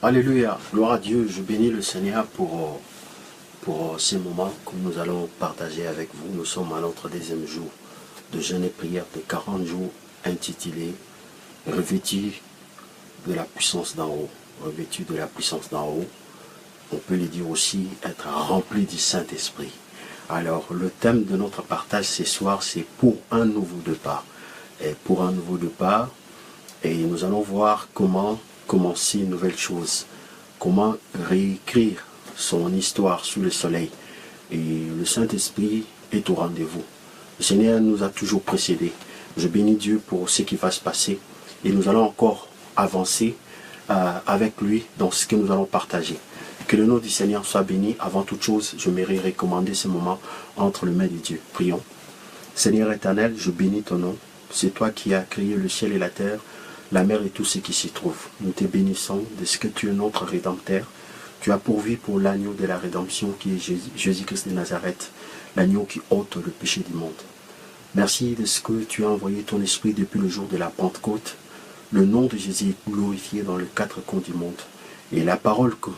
Alléluia, gloire à Dieu, je bénis le Seigneur pour ces moments que nous allons partager avec vous. Nous sommes à notre deuxième jour de jeûne et prière de 40 jours intitulé « Revêtu de la puissance d'en haut ». Revêtu de la puissance d'en haut, on peut le dire aussi être rempli du Saint-Esprit. Alors le thème de notre partage ce soir, c'est pour un nouveau départ. Et pour un nouveau départ, et nous allons voir comment commencer une nouvelle chose, comment réécrire son histoire sous le soleil. Et le Saint-Esprit est au rendez-vous. Le Seigneur nous a toujours précédés. Je bénis Dieu pour ce qui va se passer. Et nous allons encore avancer avec lui dans ce que nous allons partager. Que le nom du Seigneur soit béni. Avant toute chose, je m'aimerais recommander ce moment entre les mains de Dieu. Prions. Seigneur éternel, je bénis ton nom. C'est toi qui as créé le ciel et la terre, la mer et tout ce qui s'y trouve. Nous te bénissons de ce que tu es notre rédempteur. Tu as pourvu pour l'agneau de la rédemption qui est Jésus-Christ de Nazareth, l'agneau qui ôte le péché du monde. Merci de ce que tu as envoyé ton esprit depuis le jour de la Pentecôte. Le nom de Jésus est glorifié dans les quatre coins du monde. Et la parole que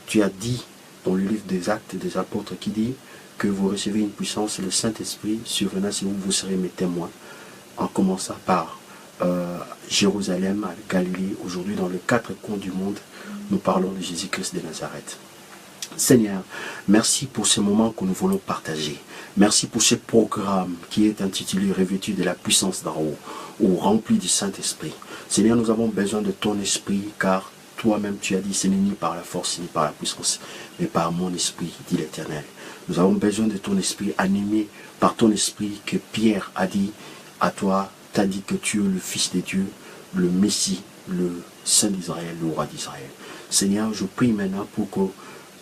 tu as dit dans le livre des Actes des Apôtres qui dit que vous recevez une puissance, le Saint-Esprit survenant sur vous, vous serez mes témoins. En commençant par Jérusalem, à Galilée, aujourd'hui dans les quatre coins du monde, nous parlons de Jésus-Christ de Nazareth. Seigneur, merci pour ce moment que nous voulons partager. Merci pour ce programme qui est intitulé « Revêtu de la puissance d'en haut » ou « Rempli du Saint-Esprit ». Seigneur, nous avons besoin de ton esprit car toi-même tu as dit ce n'est ni par la force ni par la puissance, mais par mon esprit, dit l'Éternel. Nous avons besoin de ton esprit animé par ton esprit que Pierre a dit à toi, t'as dit que tu es le Fils de Dieu, le Messie, le Saint d'Israël, le Roi d'Israël. Seigneur, je prie maintenant pour que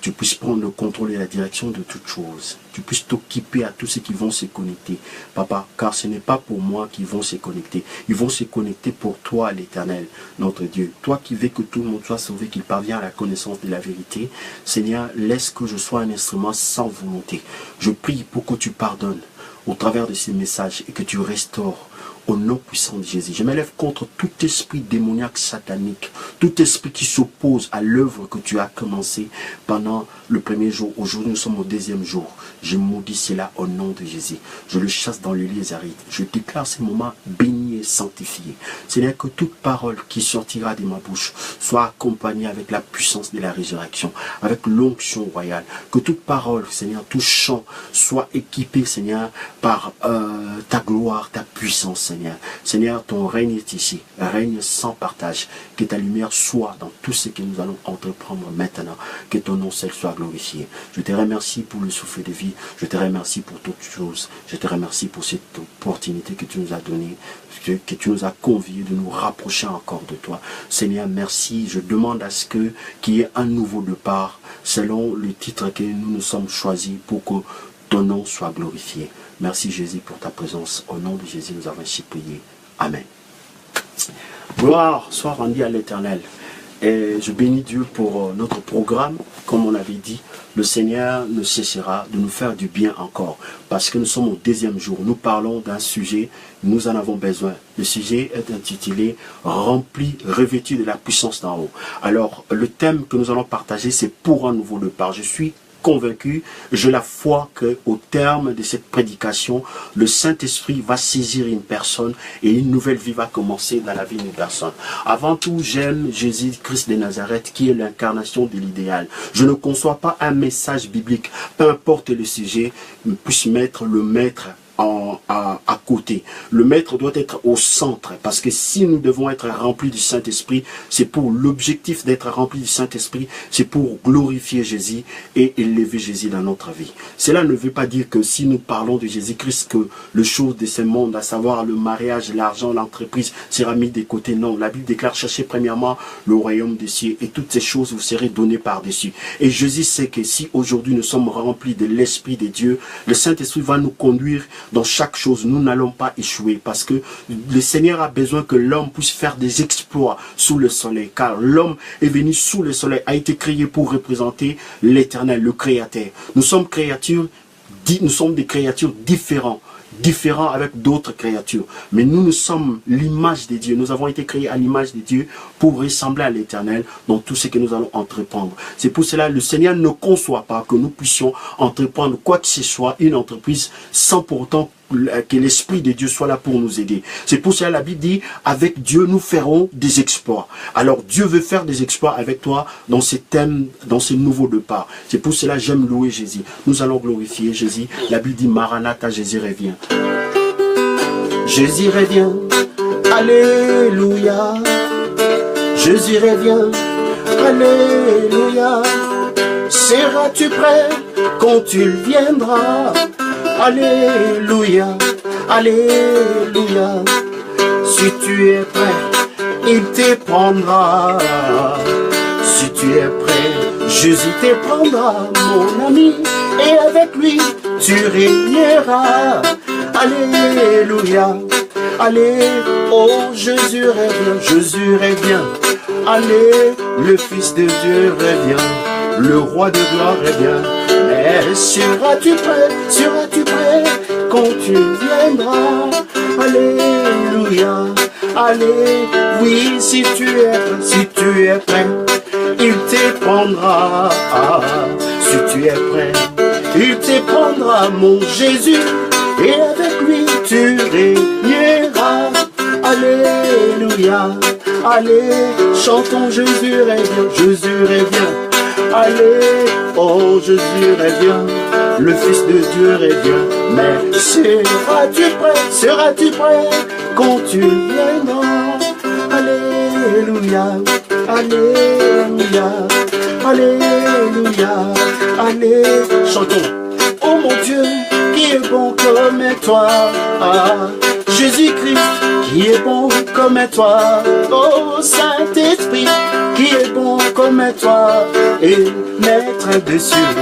tu puisses prendre le contrôle et la direction de toutes choses. Tu puisses t'occuper à tous ceux qui vont se connecter. Papa, car ce n'est pas pour moi qu'ils vont se connecter. Ils vont se connecter pour toi, l'Éternel, notre Dieu. Toi qui veux que tout le monde soit sauvé, qu'il parvienne à la connaissance de la vérité. Seigneur, laisse que je sois un instrument sans volonté. Je prie pour que tu pardonnes au travers de ces messages et que tu restaures au nom puissant de Jésus. Je m'élève contre tout esprit démoniaque satanique, tout esprit qui s'oppose à l'œuvre que tu as commencée pendant le premier jour. Aujourd'hui, nous sommes au deuxième jour. Je maudis cela au nom de Jésus. Je le chasse dans les lieux arides. Je déclare ces moments bénis et sanctifiés. Seigneur, que toute parole qui sortira de ma bouche soit accompagnée avec la puissance de la résurrection, avec l'onction royale. Que toute parole, Seigneur, tout chant soit équipé, Seigneur, par ta gloire, ta puissance, Seigneur. Seigneur, ton règne est ici. Règne sans partage. Que ta lumière soit dans tout ce que nous allons entreprendre maintenant. Que ton nom seul soit glorifié. Je te remercie pour le souffle de vie. Je te remercie pour toutes choses. Je te remercie pour cette opportunité que tu nous as donnée, que tu nous as conviés de nous rapprocher encore de toi. Seigneur, merci. Je demande à ce qu'il y ait un nouveau départ selon le titre que nous nous sommes choisis pour que ton nom soit glorifié. Merci Jésus pour ta présence. Au nom de Jésus, nous avons ainsi prié. Amen. Gloire soit rendue à l'Éternel. Et je bénis Dieu pour notre programme. Comme on avait dit, le Seigneur ne cessera de nous faire du bien encore. Parce que nous sommes au deuxième jour. Nous parlons d'un sujet, nous en avons besoin. Le sujet est intitulé « Rempli, revêtu de la puissance d'en haut ». Alors, le thème que nous allons partager, c'est pour un nouveau départ. Je suis convaincu, j'ai la foi qu'au terme de cette prédication, le Saint-Esprit va saisir une personne et une nouvelle vie va commencer dans la vie d'une personne. Avant tout, j'aime Jésus-Christ de Nazareth qui est l'incarnation de l'idéal. Je ne conçois pas un message biblique, peu importe le sujet, puisse mettre le maître à côté. Le maître doit être au centre, parce que si nous devons être remplis du Saint-Esprit, c'est pour l'objectif d'être remplis du Saint-Esprit, c'est pour glorifier Jésus et élever Jésus dans notre vie. Cela ne veut pas dire que si nous parlons de Jésus-Christ, que les choses de ce monde, à savoir le mariage, l'argent, l'entreprise, sera mis de côté. Non, la Bible déclare, cherchez premièrement le royaume des cieux et toutes ces choses vous serez données par-dessus. Et Jésus sait que si aujourd'hui nous sommes remplis de l'Esprit de Dieu, le Saint-Esprit va nous conduire dans chaque chose. Nous n'allons pas échouer parce que le Seigneur a besoin que l'homme puisse faire des exploits sous le soleil, car l'homme est venu sous le soleil, a été créé pour représenter l'Éternel, le Créateur. Nous sommes des créatures différentes différents avec d'autres créatures. Mais nous sommes l'image de Dieu. Nous avons été créés à l'image de Dieu pour ressembler à l'Éternel dans tout ce que nous allons entreprendre. C'est pour cela que le Seigneur ne conçoit pas que nous puissions entreprendre quoi que ce soit, une entreprise, sans pour autant que l'Esprit de Dieu soit là pour nous aider. C'est pour cela que la Bible dit, avec Dieu, nous ferons des exploits. Alors Dieu veut faire des exploits avec toi dans ce thème, dans ce nouveau départ. C'est pour cela que j'aime louer Jésus. Nous allons glorifier Jésus. La Bible dit, Maranatha, Jésus revient. Jésus revient. Alléluia. Jésus revient. Alléluia. Seras-tu prêt quand tu viendras? Alléluia, alléluia. Si tu es prêt, il te prendra. Si tu es prêt, Jésus te prendra, mon ami, et avec lui, tu régneras. Alléluia, allez, oh Jésus revient, Jésus revient. Allez, le Fils de Dieu revient, le Roi de gloire revient. Mais seras-tu prêt quand tu viendras? Alléluia, allez, oui, si tu es prêt, il te prendra. Si tu es prêt, il te prendra, mon Jésus, et avec lui tu régneras. Alléluia, allez, chantons Jésus revient, Jésus revient. Allez, oh Jésus revient, le Fils de Dieu revient. Mais seras-tu prêt quand tu viendras? Alléluia, alléluia, alléluia, allez, chantons. Oh mon Dieu, qui est bon comme toi, Jésus-Christ, qui est bon comme toi, oh Saint-Esprit, qui est bon comme toi, et maître des cieux,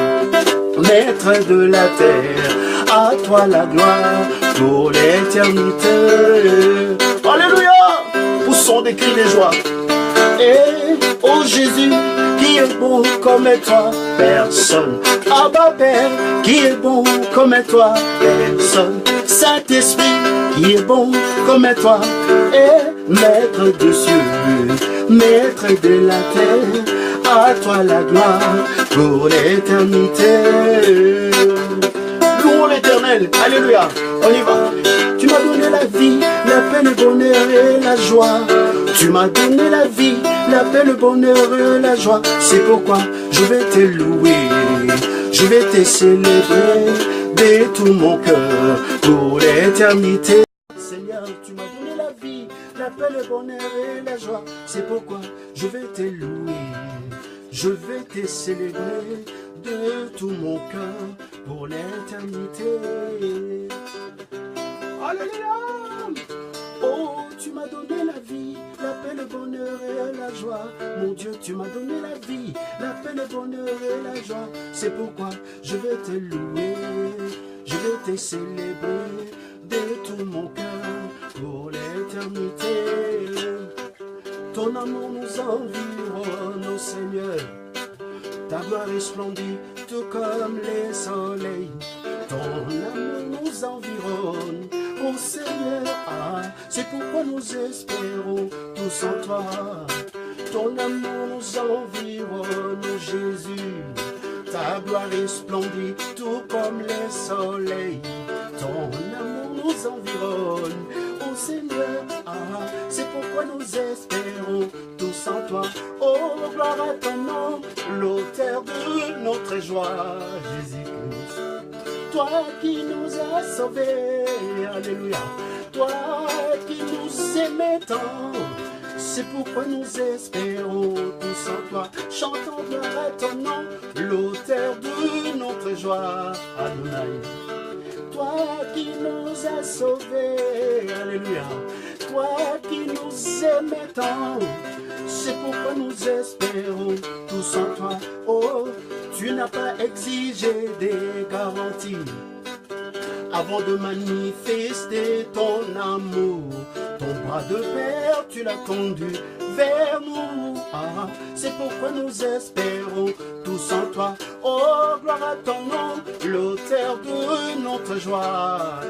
maître de la terre, à toi la gloire pour l'éternité. Alléluia, poussons des cris de joie. Et oh Jésus, qui est bon comme toi, personne. Abba Père, qui est bon comme toi, personne. Saint-Esprit, qui est bon comme toi, et maître des cieux, maître de la terre, à toi la gloire pour l'éternité. Louons l'Éternel, alléluia, on y va. Tu m'as donné la vie, la paix, le bonheur et la joie. Tu m'as donné la vie, la paix, le bonheur et la joie. C'est pourquoi je vais te louer, je vais te célébrer de tout mon cœur pour l'éternité. Seigneur, tu m'as donné la vie, la paix, le bonheur et la joie. C'est pourquoi je vais te louer, je vais te célébrer de tout mon cœur pour l'éternité. Alléluia! Oh, tu m'as donné la vie, la paix, le bonheur et la joie. Mon Dieu, tu m'as donné la vie, la paix, le bonheur et la joie. C'est pourquoi je vais te louer, je vais te célébrer de tout mon cœur pour l'éternité. Ton amour nous environne, oh Seigneur. Ta gloire resplendit tout comme les soleils. Ton amour nous environne, oh Seigneur. C'est pourquoi nous espérons tous en toi. Ton amour nous environne, oh Jésus. Ta gloire resplendit tout comme les soleils. Ton amour nous environne, oh Seigneur. C'est pourquoi nous espérons tous en toi. Oh, gloire à ton nom, l'auteur de notre joie, Jésus-Christ. Toi qui nous as sauvés, alléluia. Toi qui nous aimais tant, c'est pourquoi nous espérons tous en toi. Chantons gloire à ton nom, l'auteur de notre joie, Adonai. Toi qui nous as sauvés, alléluia. Toi qui nous aimais tant, c'est pourquoi nous espérons tous en toi. Oh, tu n'as pas exigé des garanties avant de manifester ton amour. Ton bras de père, tu l'as tendu vers nous. Ah, c'est pourquoi nous espérons tous en toi. Oh, gloire à ton nom, l'auteur de notre joie.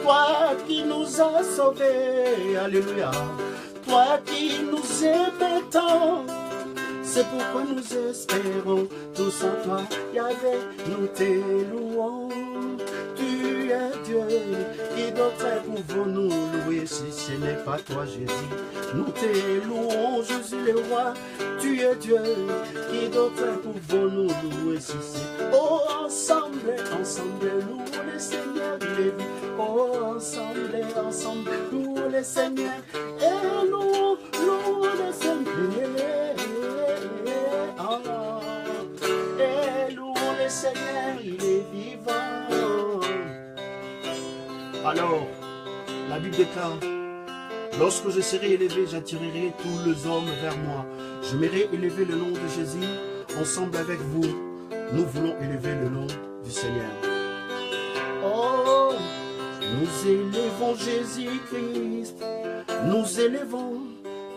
Toi qui nous as sauvés, alléluia. Toi qui nous aimais tant. C'est pourquoi nous espérons tous en toi, Yahvé, nous t'élouons. Tu es Dieu, qui d'autre pouvons-nous louer si ce n'est pas toi, Jésus? Nous t'élouons, Jésus le roi. Tu es Dieu, qui d'autre pouvons-nous louer si c'est... Oh, ensemble, ensemble, nous les seigneurs, les vies. Oh, ensemble, ensemble, nous les seigneurs, et nous les seigneurs. Et louons le Seigneur, il est vivant. Alors, la Bible déclare, lorsque je serai élevé, j'attirerai tous les hommes vers moi. Je m'irai élever le nom de Jésus, ensemble avec vous. Nous voulons élever le nom du Seigneur. Oh, nous élevons Jésus-Christ, nous élevons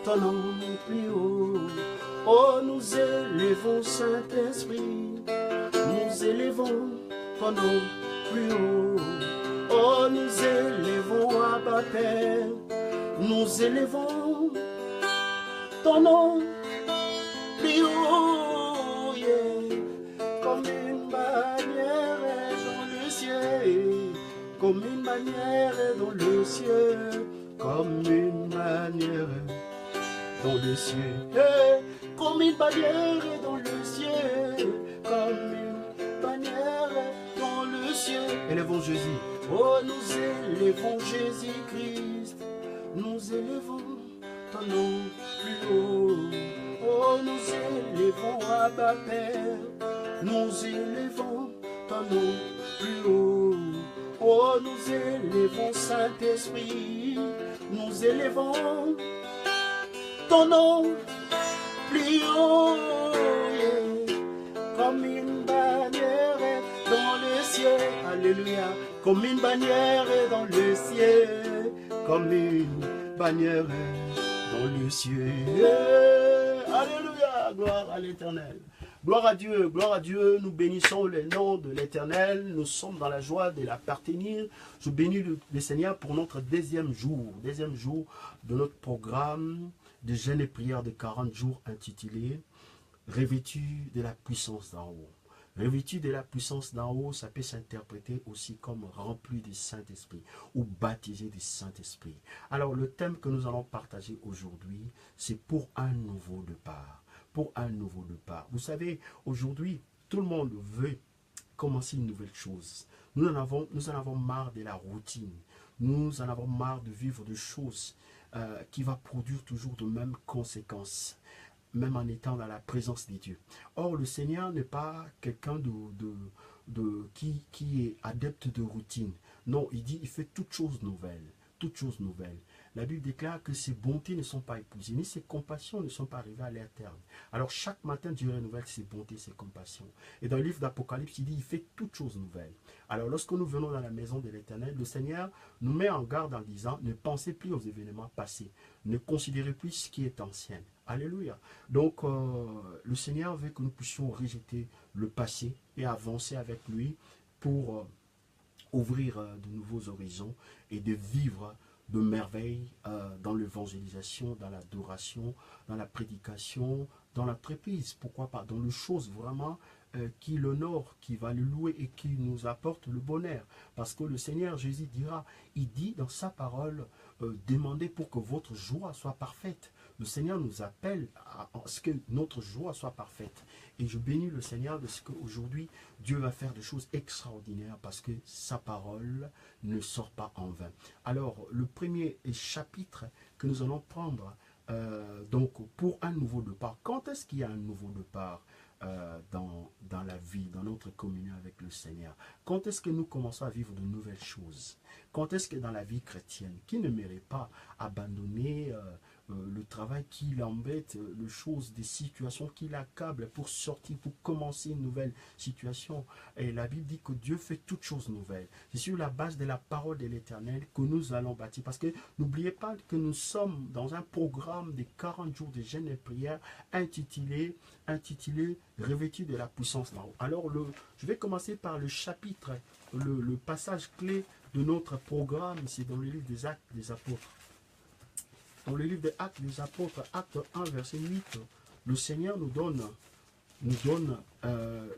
ton nom plus haut. Oh, nous élevons Saint-Esprit, nous élevons ton nom plus haut. Oh, nous élevons Abba Père, nous élevons ton nom plus haut, yeah. Comme une bannière dans le ciel, comme une bannière dans le ciel, comme une bannière dans le ciel, hey, comme une bannière dans le ciel, comme une bannière dans le ciel. Élevons Jésus. Oh, nous élevons Jésus-Christ, nous élevons ton nom plus haut. Oh, nous élevons Abba Père, nous élevons ton nom plus haut. Oh, nous élevons Saint-Esprit, nous élevons ton nom plus haut, yeah. Comme une bannière dans le ciel, alléluia, comme une bannière dans le ciel, comme une bannière dans le ciel, alléluia, gloire à l'Éternel. Gloire à Dieu, nous bénissons le nom de l'Éternel, nous sommes dans la joie de l'appartenir. Je bénis le Seigneur pour notre deuxième jour de notre programme de jeûne et prière de 40 jours intitulé « Revêtu de la puissance d'en haut ». Revêtu de la puissance d'en haut, ça peut s'interpréter aussi comme rempli du Saint-Esprit ou baptisé du Saint-Esprit. Alors le thème que nous allons partager aujourd'hui, c'est pour un nouveau départ. Pour un nouveau départ. Vous savez, aujourd'hui, tout le monde veut commencer une nouvelle chose. Nous en avons marre de la routine. Nous en avons marre de vivre des choses qui vont produire toujours de mêmes conséquences, même en étant dans la présence de Dieu. Or, le Seigneur n'est pas quelqu'un qui est adepte de routine. Non, il dit, il fait toutes choses nouvelles. Toutes choses nouvelles. La Bible déclare que ses bontés ne sont pas épuisées, ni ses compassions ne sont pas arrivées à leur terme. Alors chaque matin, Dieu renouvelle ses bontés, ses compassions. Et dans le livre d'Apocalypse, il dit, il fait toutes choses nouvelles. Alors lorsque nous venons dans la maison de l'Éternel, le Seigneur nous met en garde en disant, ne pensez plus aux événements passés, ne considérez plus ce qui est ancien. Alléluia. Donc le Seigneur veut que nous puissions rejeter le passé et avancer avec lui pour ouvrir de nouveaux horizons et de vivre de merveilles dans l'évangélisation, dans l'adoration, dans la prédication, dans l'entreprise. Pourquoi pas? Dans les choses vraiment qui l'honorent, qui va le louer et qui nous apporte le bonheur. Parce que le Seigneur Jésus dira, il dit dans sa parole, demandez pour que votre joie soit parfaite. Le Seigneur nous appelle à ce que notre joie soit parfaite. Et je bénis le Seigneur de ce qu'aujourd'hui, Dieu va faire des choses extraordinaires parce que sa parole ne sort pas en vain. Alors, le premier chapitre que nous allons prendre, donc pour un nouveau départ. Quand est-ce qu'il y a un nouveau départ dans la vie, dans notre communion avec le Seigneur? Quand est-ce que nous commençons à vivre de nouvelles choses? Quand est-ce que dans la vie chrétienne, qui ne mérite pas abandonner le travail qui l'embête, les choses, des situations qui l'accablent pour sortir, pour commencer une nouvelle situation. Et la Bible dit que Dieu fait toutes choses nouvelles. C'est sur la base de la parole de l'Éternel que nous allons bâtir. Parce que n'oubliez pas que nous sommes dans un programme de 40 jours de jeûne et prière intitulé Revêtu de la puissance d'en haut. Alors, je vais commencer par le chapitre, le passage clé de notre programme. C'est dans le livre des Actes des Apôtres. Dans le livre des Actes des Apôtres, acte 1, verset 8, le Seigneur nous donne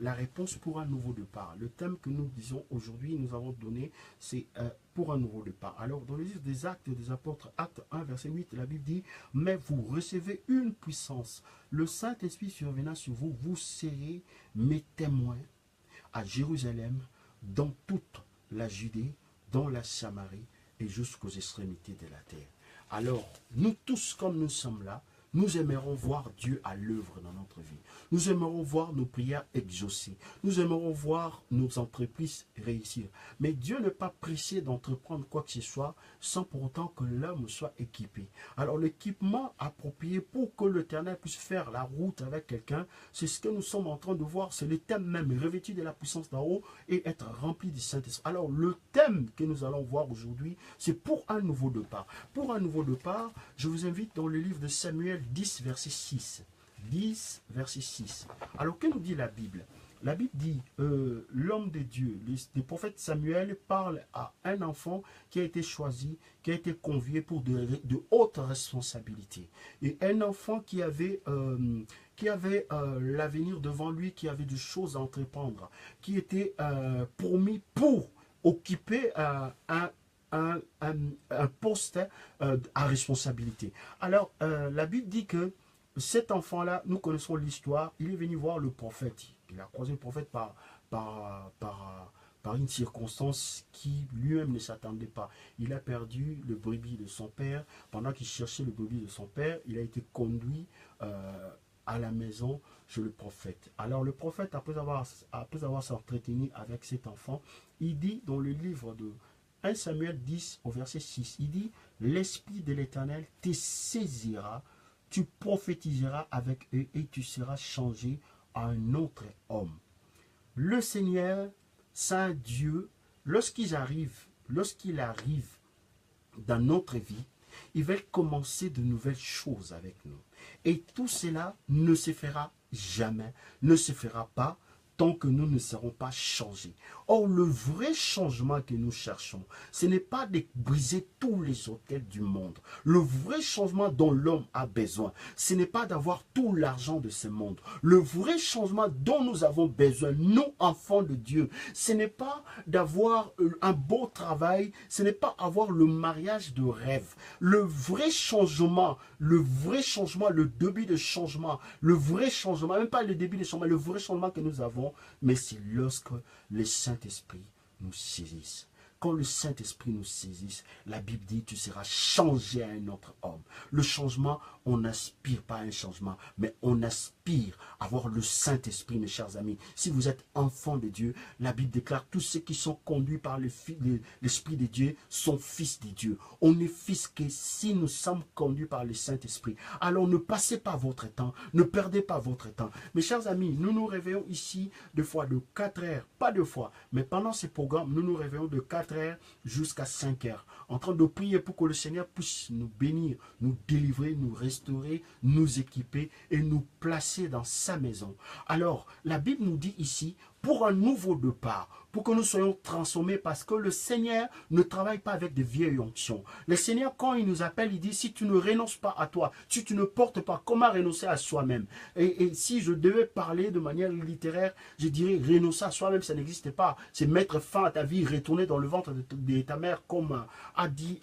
la réponse pour un nouveau départ. Le thème que nous disons aujourd'hui, nous avons donné, c'est pour un nouveau départ. Alors, dans le livre des Actes des Apôtres, acte 1, verset 8, la Bible dit, « Mais vous recevez une puissance. Le Saint-Esprit survenant sur vous, vous serez mes témoins à Jérusalem, dans toute la Judée, dans la Samarie et jusqu'aux extrémités de la terre. » Alors, nous tous, comme nous sommes là, nous aimerons voir Dieu à l'œuvre dans notre vie. Nous aimerons voir nos prières exaucées. Nous aimerons voir nos entreprises réussir. Mais Dieu n'est pas pressé d'entreprendre quoi que ce soit sans pour autant que l'homme soit équipé. Alors l'équipement approprié pour que l'Éternel puisse faire la route avec quelqu'un, c'est ce que nous sommes en train de voir. C'est le thème même, revêtu de la puissance d'en haut et être rempli du Saint-Esprit. Alors le thème que nous allons voir aujourd'hui, c'est pour un nouveau départ. Pour un nouveau départ, je vous invite dans le livre de Samuel 10, verset 6. 10, verset 6. Alors, que nous dit la Bible? La Bible dit, l'homme de Dieu, le prophète Samuel parle à un enfant qui a été choisi, qui a été convié pour de hautes responsabilités. Et un enfant qui avait l'avenir devant lui, qui avait des choses à entreprendre, qui était promis pour occuper un poste à responsabilité. Alors, la Bible dit que cet enfant-là, nous connaissons l'histoire, il est venu voir le prophète. Il a croisé le prophète par une circonstance qui lui-même ne s'attendait pas. Il a perdu le brebis de son père. Pendant qu'il cherchait le brebis de son père, il a été conduit à la maison chez le prophète. Alors le prophète, après avoir s'entretenu avec cet enfant, il dit dans le livre de 1 Samuel 10 au verset 6, il dit, « L'Esprit de l'Éternel te saisira, tu prophétiseras avec eux et tu seras changé à un autre homme. » Le Seigneur, Saint Dieu, lorsqu'il arrive dans notre vie, il va commencer de nouvelles choses avec nous. Et tout cela ne se fera jamais, ne se fera pas tant que nous ne serons pas changés. Or, le vrai changement que nous cherchons, ce n'est pas de briser tous les autels du monde. Le vrai changement dont l'homme a besoin, ce n'est pas d'avoir tout l'argent de ce monde. Le vrai changement dont nous avons besoin, nous, enfants de Dieu, ce n'est pas d'avoir un beau travail, ce n'est pas avoir le mariage de rêve. Le vrai changement, le début de changement, le vrai changement, même pas le début de changement, le vrai changement que nous avons, mais c'est lorsque le Saint-Esprit nous saisisse. Quand le Saint-Esprit nous saisisse, la Bible dit, tu seras changé à un autre homme. Le changement, on n'aspire pas à un changement, mais on aspire à avoir le Saint-Esprit, mes chers amis. Si vous êtes enfants de Dieu, la Bible déclare, tous ceux qui sont conduits par l'Esprit de Dieu sont fils de Dieu. On est fils que si nous sommes conduits par le Saint-Esprit. Alors ne passez pas votre temps, ne perdez pas votre temps. Mes chers amis, nous nous réveillons ici deux fois de 4 heures, pas deux fois, mais pendant ce programme, nous nous réveillons de 4 heures jusqu'à 5 heures, en train de prier pour que le Seigneur puisse nous bénir, nous délivrer, nous restaurer, nous équiper et nous placer dans sa maison. Alors, la Bible nous dit ici, pour un nouveau départ, pour que nous soyons transformés, parce que le Seigneur ne travaille pas avec des vieilles onctions. Le Seigneur, quand il nous appelle, il dit, si tu ne renonces pas à toi, si tu ne portes pas, comment renoncer à soi-même? Et si je devais parler de manière littéraire, je dirais, renoncer à soi-même, ça n'existe pas. C'est mettre fin à ta vie, retourner dans le ventre de ta mère, comme a dit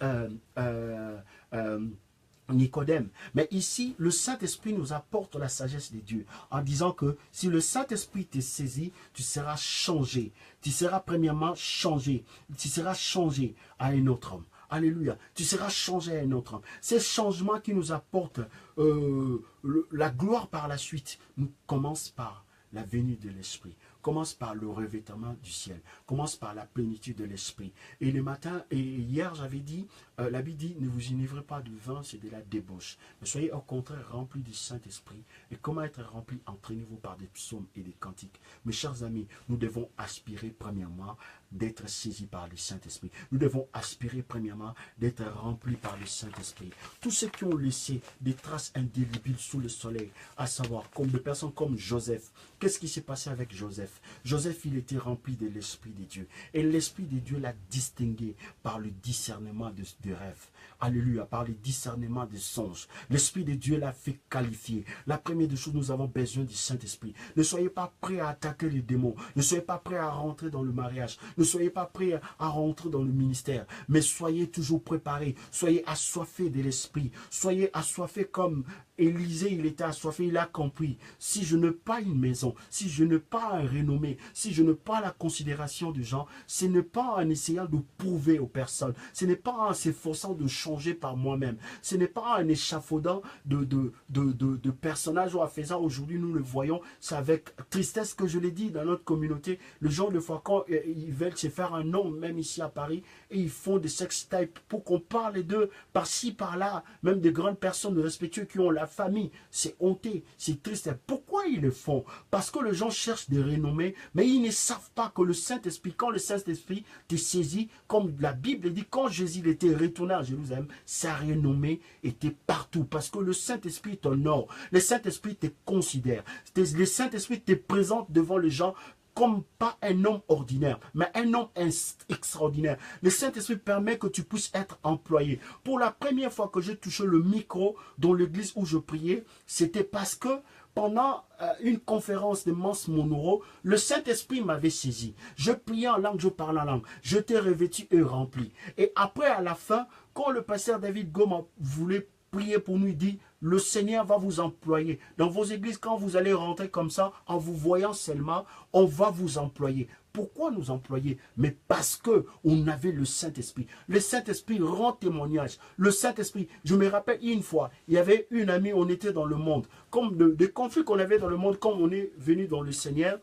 Nicodème. Mais ici, le Saint-Esprit nous apporte la sagesse de Dieu en disant que si le Saint-Esprit te saisit, tu seras changé. Tu seras premièrement changé. Tu seras changé à un autre homme. Alléluia. Tu seras changé à un autre homme. Ces changements qui nous apportent la gloire par la suite nous commencent par la venue de l'Esprit. commence par le revêtement du ciel, commence par la plénitude de l'esprit. Et le matin, et hier j'avais dit, la Bible dit, ne vous enivrez pas de vin, c'est de la débauche. Mais soyez au contraire remplis du Saint-Esprit. Et comment être rempli? Entraînez-vous par des psaumes et des cantiques. Mes chers amis, nous devons aspirer premièrement d'être saisis par le Saint-Esprit. Nous devons aspirer premièrement d'être remplis par le Saint-Esprit. Tous ceux qui ont laissé des traces indélébiles sous le soleil, à savoir comme des personnes comme Joseph. Qu'est-ce qui s'est passé avec Joseph? Joseph, il était rempli de l'Esprit de Dieu. Et l'Esprit de Dieu l'a distingué par le discernement de rêves. Alléluia, par le discernement des songes. L'Esprit de Dieu l'a fait qualifier. La première des choses, nous avons besoin du Saint-Esprit. Ne soyez pas prêts à attaquer les démons. Ne soyez pas prêts à rentrer dans le mariage. Ne soyez pas prêts à rentrer dans le ministère. Mais soyez toujours préparés. Soyez assoiffés de l'Esprit. Soyez assoiffés comme Élisée, il était assoiffé, il a compris. Si je n'ai pas une maison, si je n'ai pas un renommé, si je n'ai pas la considération des gens, ce n'est pas en essayant de prouver aux personnes, ce n'est pas en s'efforçant de changer par moi-même, ce n'est pas en échafaudant de personnages ou en faisant aujourd'hui, nous le voyons, c'est avec tristesse que je l'ai dit dans notre communauté, le genre de fois quand ils veulent se faire un nom, même ici à Paris, et ils font des sex types pour qu'on parle d'eux par-ci, par-là, même des grandes personnes respectueuses qui ont la famille, c'est honteux, c'est triste. Pourquoi ils le font? Parce que les gens cherchent des renommées, mais ils ne savent pas que le Saint-Esprit, quand le Saint-Esprit te saisit, comme la Bible dit, quand Jésus était retourné à Jérusalem, sa renommée était partout, parce que le Saint-Esprit t'honore, le Saint-Esprit te considère, le Saint-Esprit te présente devant les gens comme pas un homme ordinaire, mais un homme extraordinaire. Le Saint-Esprit permet que tu puisses être employé. Pour la première fois que j'ai touché le micro dans l'église où je priais, c'était parce que pendant une conférence de Mans Monoro, le Saint-Esprit m'avait saisi. Je priais en langue, je parlais en langue. J'étais revêtu et rempli. Et après, à la fin, quand le pasteur David Goma voulait prier pour nous, il dit, le Seigneur va vous employer. Dans vos églises, quand vous allez rentrer comme ça, en vous voyant seulement, on va vous employer. Pourquoi nous employer? Mais parce que on avait le Saint-Esprit. Le Saint-Esprit rend témoignage. Le Saint-Esprit, je me rappelle une fois, il y avait une amie, on était dans le monde. Comme des conflits qu'on avait dans le monde, comme on est venu dans le Seigneur,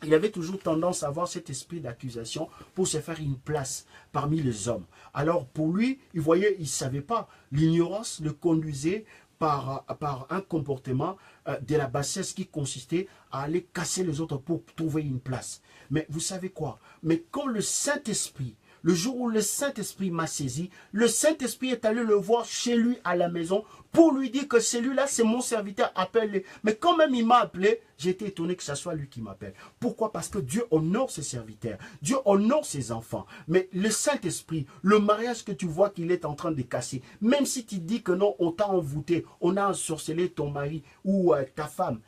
il avait toujours tendance à avoir cet esprit d'accusation pour se faire une place parmi les hommes. Alors pour lui, il voyait, il ne savait pas. L'ignorance le conduisait par un comportement de la bassesse qui consistait à aller casser les autres pour trouver une place. Mais vous savez quoi? Mais quand le Saint-Esprit, le jour où le Saint-Esprit m'a saisi, le Saint-Esprit est allé le voir chez lui à la maison pour lui dire que celui-là, c'est mon serviteur, appelle-le. Mais quand même il m'a appelé, j'ai été étonné que ce soit lui qui m'appelle. Pourquoi? Parce que Dieu honore ses serviteurs. Dieu honore ses enfants. Mais le Saint-Esprit, le mariage que tu vois qu'il est en train de casser, même si tu dis que non, on t'a envoûté, on a ensorcelé ton mari ou ta femme,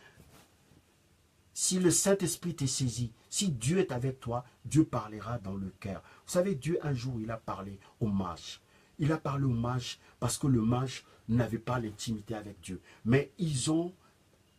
si le Saint-Esprit t'est saisi, si Dieu est avec toi, Dieu parlera dans le cœur. Vous savez, Dieu, un jour, il a parlé aux mages. Il a parlé aux mages parce que le mage n'avait pas l'intimité avec Dieu. Mais ils ont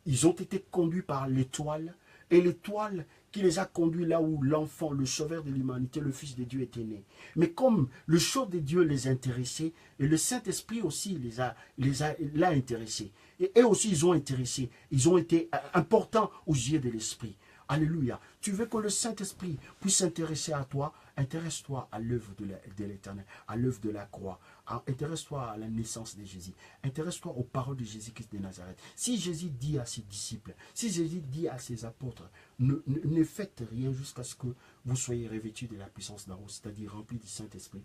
été conduits par l'étoile. Et l'étoile qui les a conduits là où l'enfant, le sauveur de l'humanité, le Fils de Dieu était né. Mais comme le chant de Dieu les intéressait, et le Saint-Esprit aussi l'a intéressé. Et eux aussi, ils ont intéressé. Ils ont été importants aux yeux de l'Esprit. Alléluia. Tu veux que le Saint-Esprit puisse s'intéresser à toi, intéresse-toi à l'œuvre de l'Éternel, à l'œuvre de la croix. Intéresse-toi à la naissance de Jésus. Intéresse-toi aux paroles de Jésus-Christ de Nazareth. Si Jésus dit à ses disciples, si Jésus dit à ses apôtres, ne faites rien jusqu'à ce que vous soyez revêtus de la puissance d'en haut, c'est-à-dire remplis du Saint-Esprit,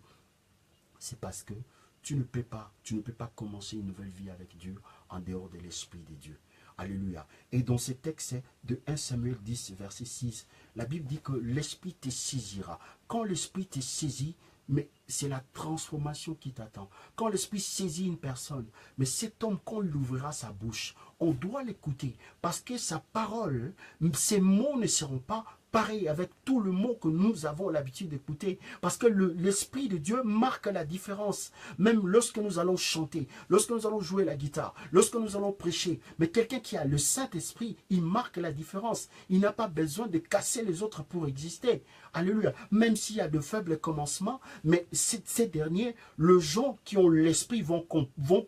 c'est parce que tu ne peux pas commencer une nouvelle vie avec Dieu en dehors de l'Esprit de Dieu. Alléluia. Et dans ce texte de 1 Samuel 10, verset 6, la Bible dit que l'Esprit te saisira. Quand l'Esprit te saisit, mais c'est la transformation qui t'attend. Quand l'Esprit saisit une personne, mais cet homme, quand il ouvrira sa bouche, on doit l'écouter. Parce que sa parole, ses mots ne seront pas pareil avec tout le mot que nous avons l'habitude d'écouter. Parce que l'Esprit de Dieu marque la différence. Même lorsque nous allons chanter, lorsque nous allons jouer la guitare, lorsque nous allons prêcher. Mais quelqu'un qui a le Saint-Esprit, il marque la différence. Il n'a pas besoin de casser les autres pour exister. Alléluia. Même s'il y a de faibles commencements, mais ces derniers, les gens qui ont l'Esprit vont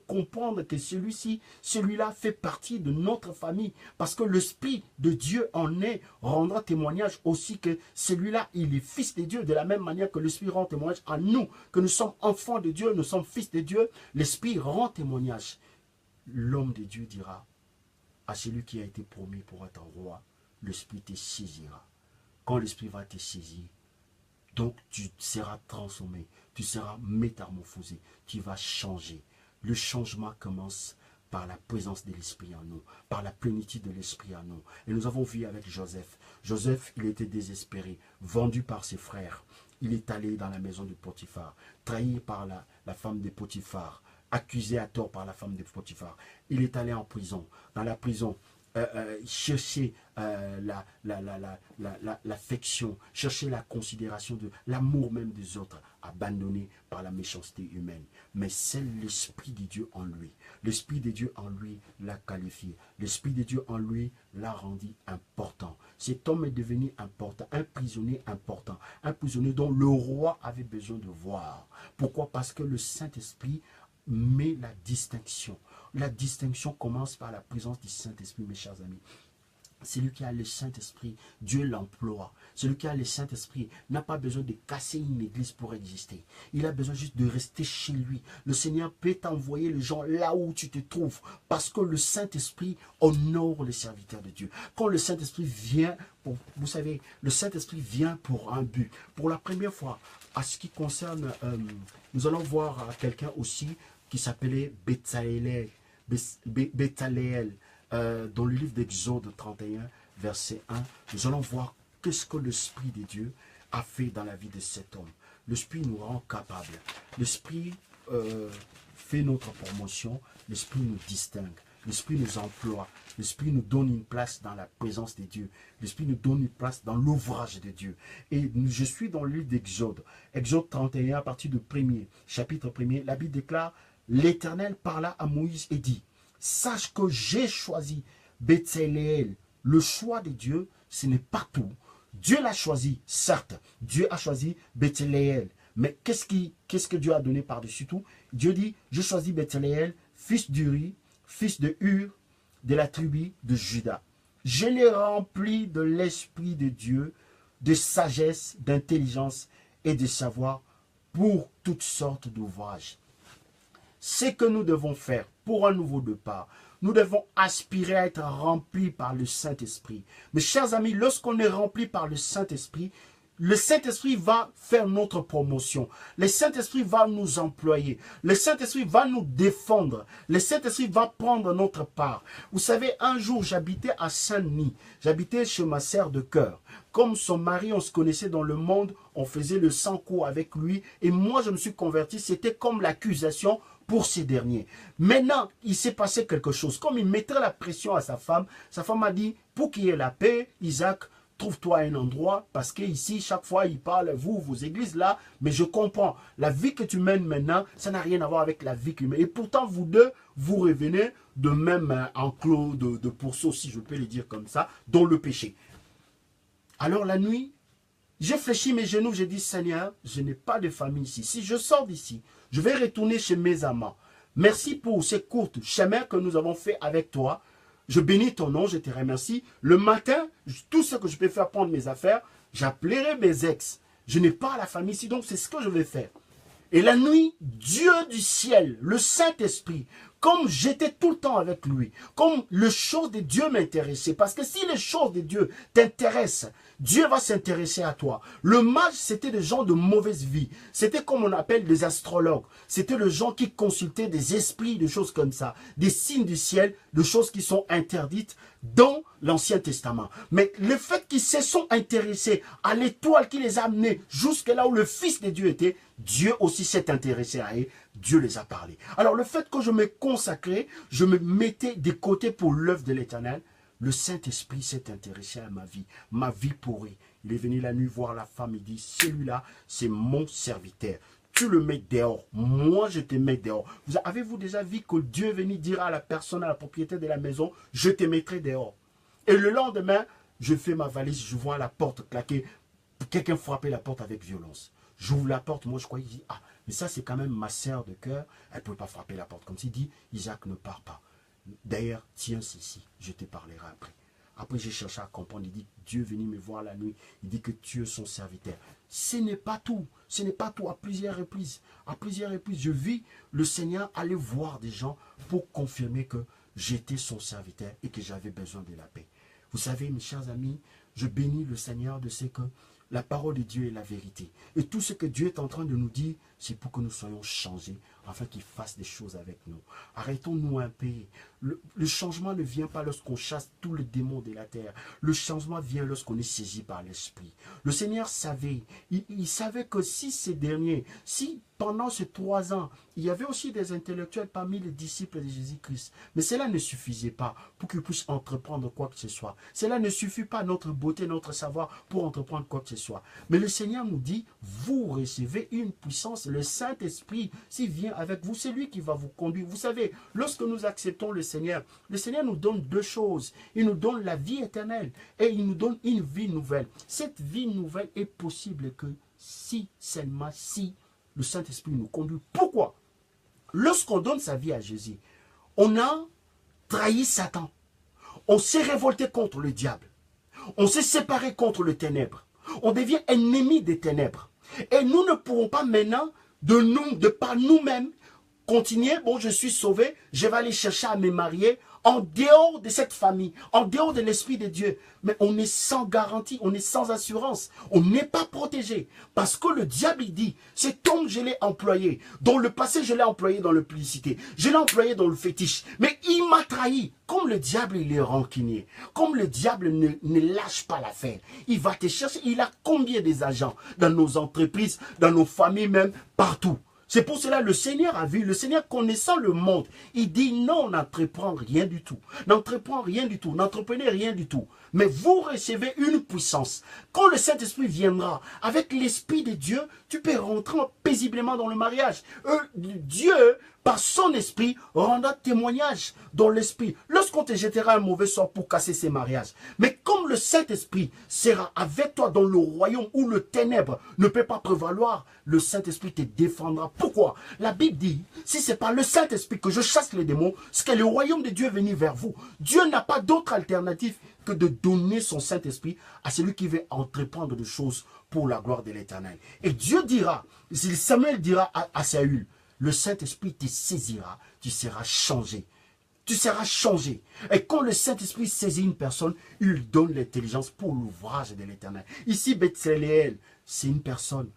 comprendre que celui-là fait partie de notre famille. Parce que l'Esprit de Dieu en est, rendra témoignage aussi que celui-là, il est fils de Dieu, de la même manière que l'Esprit rend témoignage à nous, que nous sommes enfants de Dieu, nous sommes fils de Dieu, l'Esprit rend témoignage. L'homme de Dieu dira à celui qui a été promis pour être roi, l'Esprit te saisira. Quand l'Esprit va te saisir, donc tu seras transformé, tu seras métamorphosé, tu vas changer. Le changement commence par la présence de l'Esprit en nous, par la plénitude de l'Esprit en nous. Et nous avons vu avec Joseph. Joseph, il était désespéré, vendu par ses frères. Il est allé dans la maison de Potiphar, trahi par la femme de Potiphar, accusé à tort par la femme de Potiphar. Il est allé en prison. Dans la prison, chercher l'affection, chercher la considération de l'amour même des autres, abandonné par la méchanceté humaine. Mais c'est l'Esprit de Dieu en lui. L'Esprit de Dieu en lui l'a qualifié. L'Esprit de Dieu en lui l'a rendu important. Cet homme est devenu important, un prisonnier important, un prisonnier dont le roi avait besoin de voir. Pourquoi? Parce que le Saint-Esprit met la distinction. La distinction commence par la présence du Saint-Esprit, mes chers amis. Celui qui a le Saint-Esprit, Dieu l'emploie. Celui qui a le Saint-Esprit n'a pas besoin de casser une église pour exister. Il a besoin juste de rester chez lui. Le Seigneur peut t'envoyer les gens là où tu te trouves. Parce que le Saint-Esprit honore les serviteurs de Dieu. Quand le Saint-Esprit vient, vous savez, le Saint-Esprit vient pour un but. Pour la première fois, à ce qui concerne, nous allons voir quelqu'un aussi qui s'appelait Betsaléel. Dans le livre d'Exode 31, verset 1, nous allons voir qu'est-ce que l'Esprit de Dieu a fait dans la vie de cet homme. L'Esprit nous rend capables. L'Esprit fait notre promotion. L'Esprit nous distingue. L'Esprit nous emploie. L'Esprit nous donne une place dans la présence de Dieu. L'Esprit nous donne une place dans l'ouvrage de Dieu. Et je suis dans le livre d'Exode. Exode 31, à partir du chapitre 1er, la Bible déclare, l'Éternel parla à Moïse et dit, sache que j'ai choisi Betsaléel. Le choix de Dieu, ce n'est pas tout. Dieu l'a choisi, certes. Dieu a choisi Betsaléel. Mais qu'est-ce que Dieu a donné par-dessus tout? Dieu dit, je choisis Betsaléel, fils d'Uri, fils de Hur, de la tribu de Juda. Je l'ai rempli de l'Esprit de Dieu, de sagesse, d'intelligence et de savoir pour toutes sortes d'ouvrages. Ce que nous devons faire pour un nouveau départ, nous devons aspirer à être remplis par le Saint-Esprit. Mes chers amis, lorsqu'on est rempli par le Saint-Esprit va faire notre promotion. Le Saint-Esprit va nous employer. Le Saint-Esprit va nous défendre. Le Saint-Esprit va prendre notre part. Vous savez, un jour, j'habitais à Saint-Denis. J'habitais chez ma sœur de cœur. Comme son mari, on se connaissait dans le monde, on faisait le sang court avec lui. Et moi, je me suis converti. C'était comme l'accusation pour ces derniers. Maintenant, il s'est passé quelque chose. Comme il mettrait la pression à sa femme a dit, pour qu'il y ait la paix, Isaac, trouve-toi un endroit, parce qu'ici, chaque fois, il parle, vos églises là, mais je comprends, la vie que tu mènes maintenant, ça n'a rien à voir avec la vie que tu mènes. Et pourtant, vous deux, vous revenez de même enclos de pourceaux, si je peux le dire comme ça, dans le péché. Alors la nuit, j'ai fléchi mes genoux, j'ai dit, Seigneur, je n'ai pas de famille ici. Si je sors d'ici, je vais retourner chez mes amants. Merci pour ces courtes chemins que nous avons fait avec toi. Je bénis ton nom, je te remercie. Le matin, tout ce que je peux faire, prendre mes affaires, j'appellerai mes ex. Je n'ai pas la famille ici, donc c'est ce que je vais faire. Et la nuit, Dieu du ciel, le Saint-Esprit, comme j'étais tout le temps avec lui, comme les choses de Dieu m'intéressaient, parce que si les choses de Dieu t'intéressent, Dieu va s'intéresser à toi. Le mage, c'était des gens de mauvaise vie. C'était comme on appelle des astrologues. C'était les gens qui consultaient des esprits, des choses comme ça, des signes du ciel, des choses qui sont interdites dans l'Ancien Testament. Mais le fait qu'ils se sont intéressés à l'étoile qui les a amenés jusque là où le Fils de Dieu était, Dieu aussi s'est intéressé à eux. Dieu les a parlé. Alors le fait que je me consacrais, je me mettais de côté pour l'œuvre de l'Éternel, Le Saint-Esprit s'est intéressé à ma vie pourrie. Il est venu la nuit voir la femme, il dit, celui-là, c'est mon serviteur. Tu le mets dehors, moi je te mets dehors. Avez-vous déjà vu que Dieu est venu dire à la personne, à la propriétaire de la maison, je te mettrai dehors. Et le lendemain, je fais ma valise, je vois la porte claquer, quelqu'un frapper la porte avec violence. J'ouvre la porte, moi je croyais, je dis, ah, mais ça c'est quand même ma sœur de cœur, elle ne peut pas frapper la porte. Comme s'il dit, Isaac ne part pas. D'ailleurs, tiens ceci, je te parlerai après. Après, j'ai cherché à comprendre. Il dit, Dieu est venu me voir la nuit. Il dit que tu es son serviteur. Ce n'est pas tout. Ce n'est pas tout. À plusieurs reprises, je vis le Seigneur aller voir des gens pour confirmer que j'étais son serviteur et que j'avais besoin de la paix. Vous savez, mes chers amis, je bénis le Seigneur de ce que la parole de Dieu est la vérité. Et tout ce que Dieu est en train de nous dire, c'est pour que nous soyons changés, afin qu'il fasse des choses avec nous. Arrêtons-nous un peu. Le changement ne vient pas lorsqu'on chasse tous les démons de la terre. Le changement vient lorsqu'on est saisi par l'Esprit. Le Seigneur savait, il savait que si ces derniers, si pendant ces 3 ans, il y avait aussi des intellectuels parmi les disciples de Jésus-Christ, mais cela ne suffisait pas pour qu'ils puissent entreprendre quoi que ce soit. Cela ne suffit pas, notre beauté, notre savoir, pour entreprendre quoi que ce soit. Mais le Seigneur nous dit, vous recevez une puissance, le Saint-Esprit, s'il vient avec vous, c'est lui qui va vous conduire. Vous savez, lorsque nous acceptons le Seigneur nous donne 2 choses. Il nous donne la vie éternelle et il nous donne une vie nouvelle. Cette vie nouvelle est possible que si, seulement si, le Saint-Esprit nous conduit. Pourquoi? Lorsqu'on donne sa vie à Jésus, on a trahi Satan. On s'est révolté contre le diable. On s'est séparé contre le ténèbre. On devient ennemi des ténèbres. Et nous ne pourrons pas maintenant, de par nous-mêmes, continuer, bon, je suis sauvé, je vais aller chercher à me marier en dehors de cette famille, en dehors de l'Esprit de Dieu. Mais on est sans garantie, on est sans assurance, on n'est pas protégé. Parce que le diable, il dit, c'est comme je l'ai employé. Dans le passé, je l'ai employé dans la publicité, je l'ai employé dans le fétiche. Mais il m'a trahi. Comme le diable, il est rancunier. Comme le diable ne lâche pas l'affaire. Il va te chercher. Il a combien des agents dans nos entreprises, dans nos familles même, partout. C'est pour cela que le Seigneur a vu, le Seigneur connaissant le monde, il dit non, n'entreprends rien du tout. N'entreprends rien du tout, n'entreprenez rien du tout. Mais vous recevez une puissance. Quand le Saint-Esprit viendra, avec l'Esprit de Dieu, tu peux rentrer paisiblement dans le mariage. Dieu, par son esprit, rendra témoignage dans l'esprit. Lorsqu'on te jettera un mauvais sort pour casser ces mariages. Mais comme le Saint-Esprit sera avec toi dans le royaume où le ténèbre ne peut pas prévaloir, le Saint-Esprit te défendra. Pourquoi? La Bible dit, si c'est par le Saint-Esprit que je chasse les démons, c'est que le royaume de Dieu est venu vers vous. Dieu n'a pas d'autre alternative que de donner son Saint-Esprit à celui qui veut entreprendre des choses pour la gloire de l'Éternel. Et Dieu dira, Samuel dira à Saül, le Saint-Esprit te saisira, tu seras changé. Tu seras changé. Et quand le Saint-Esprit saisit une personne, il donne l'intelligence pour l'ouvrage de l'Éternel. Ici, Bethléem, c'est une personne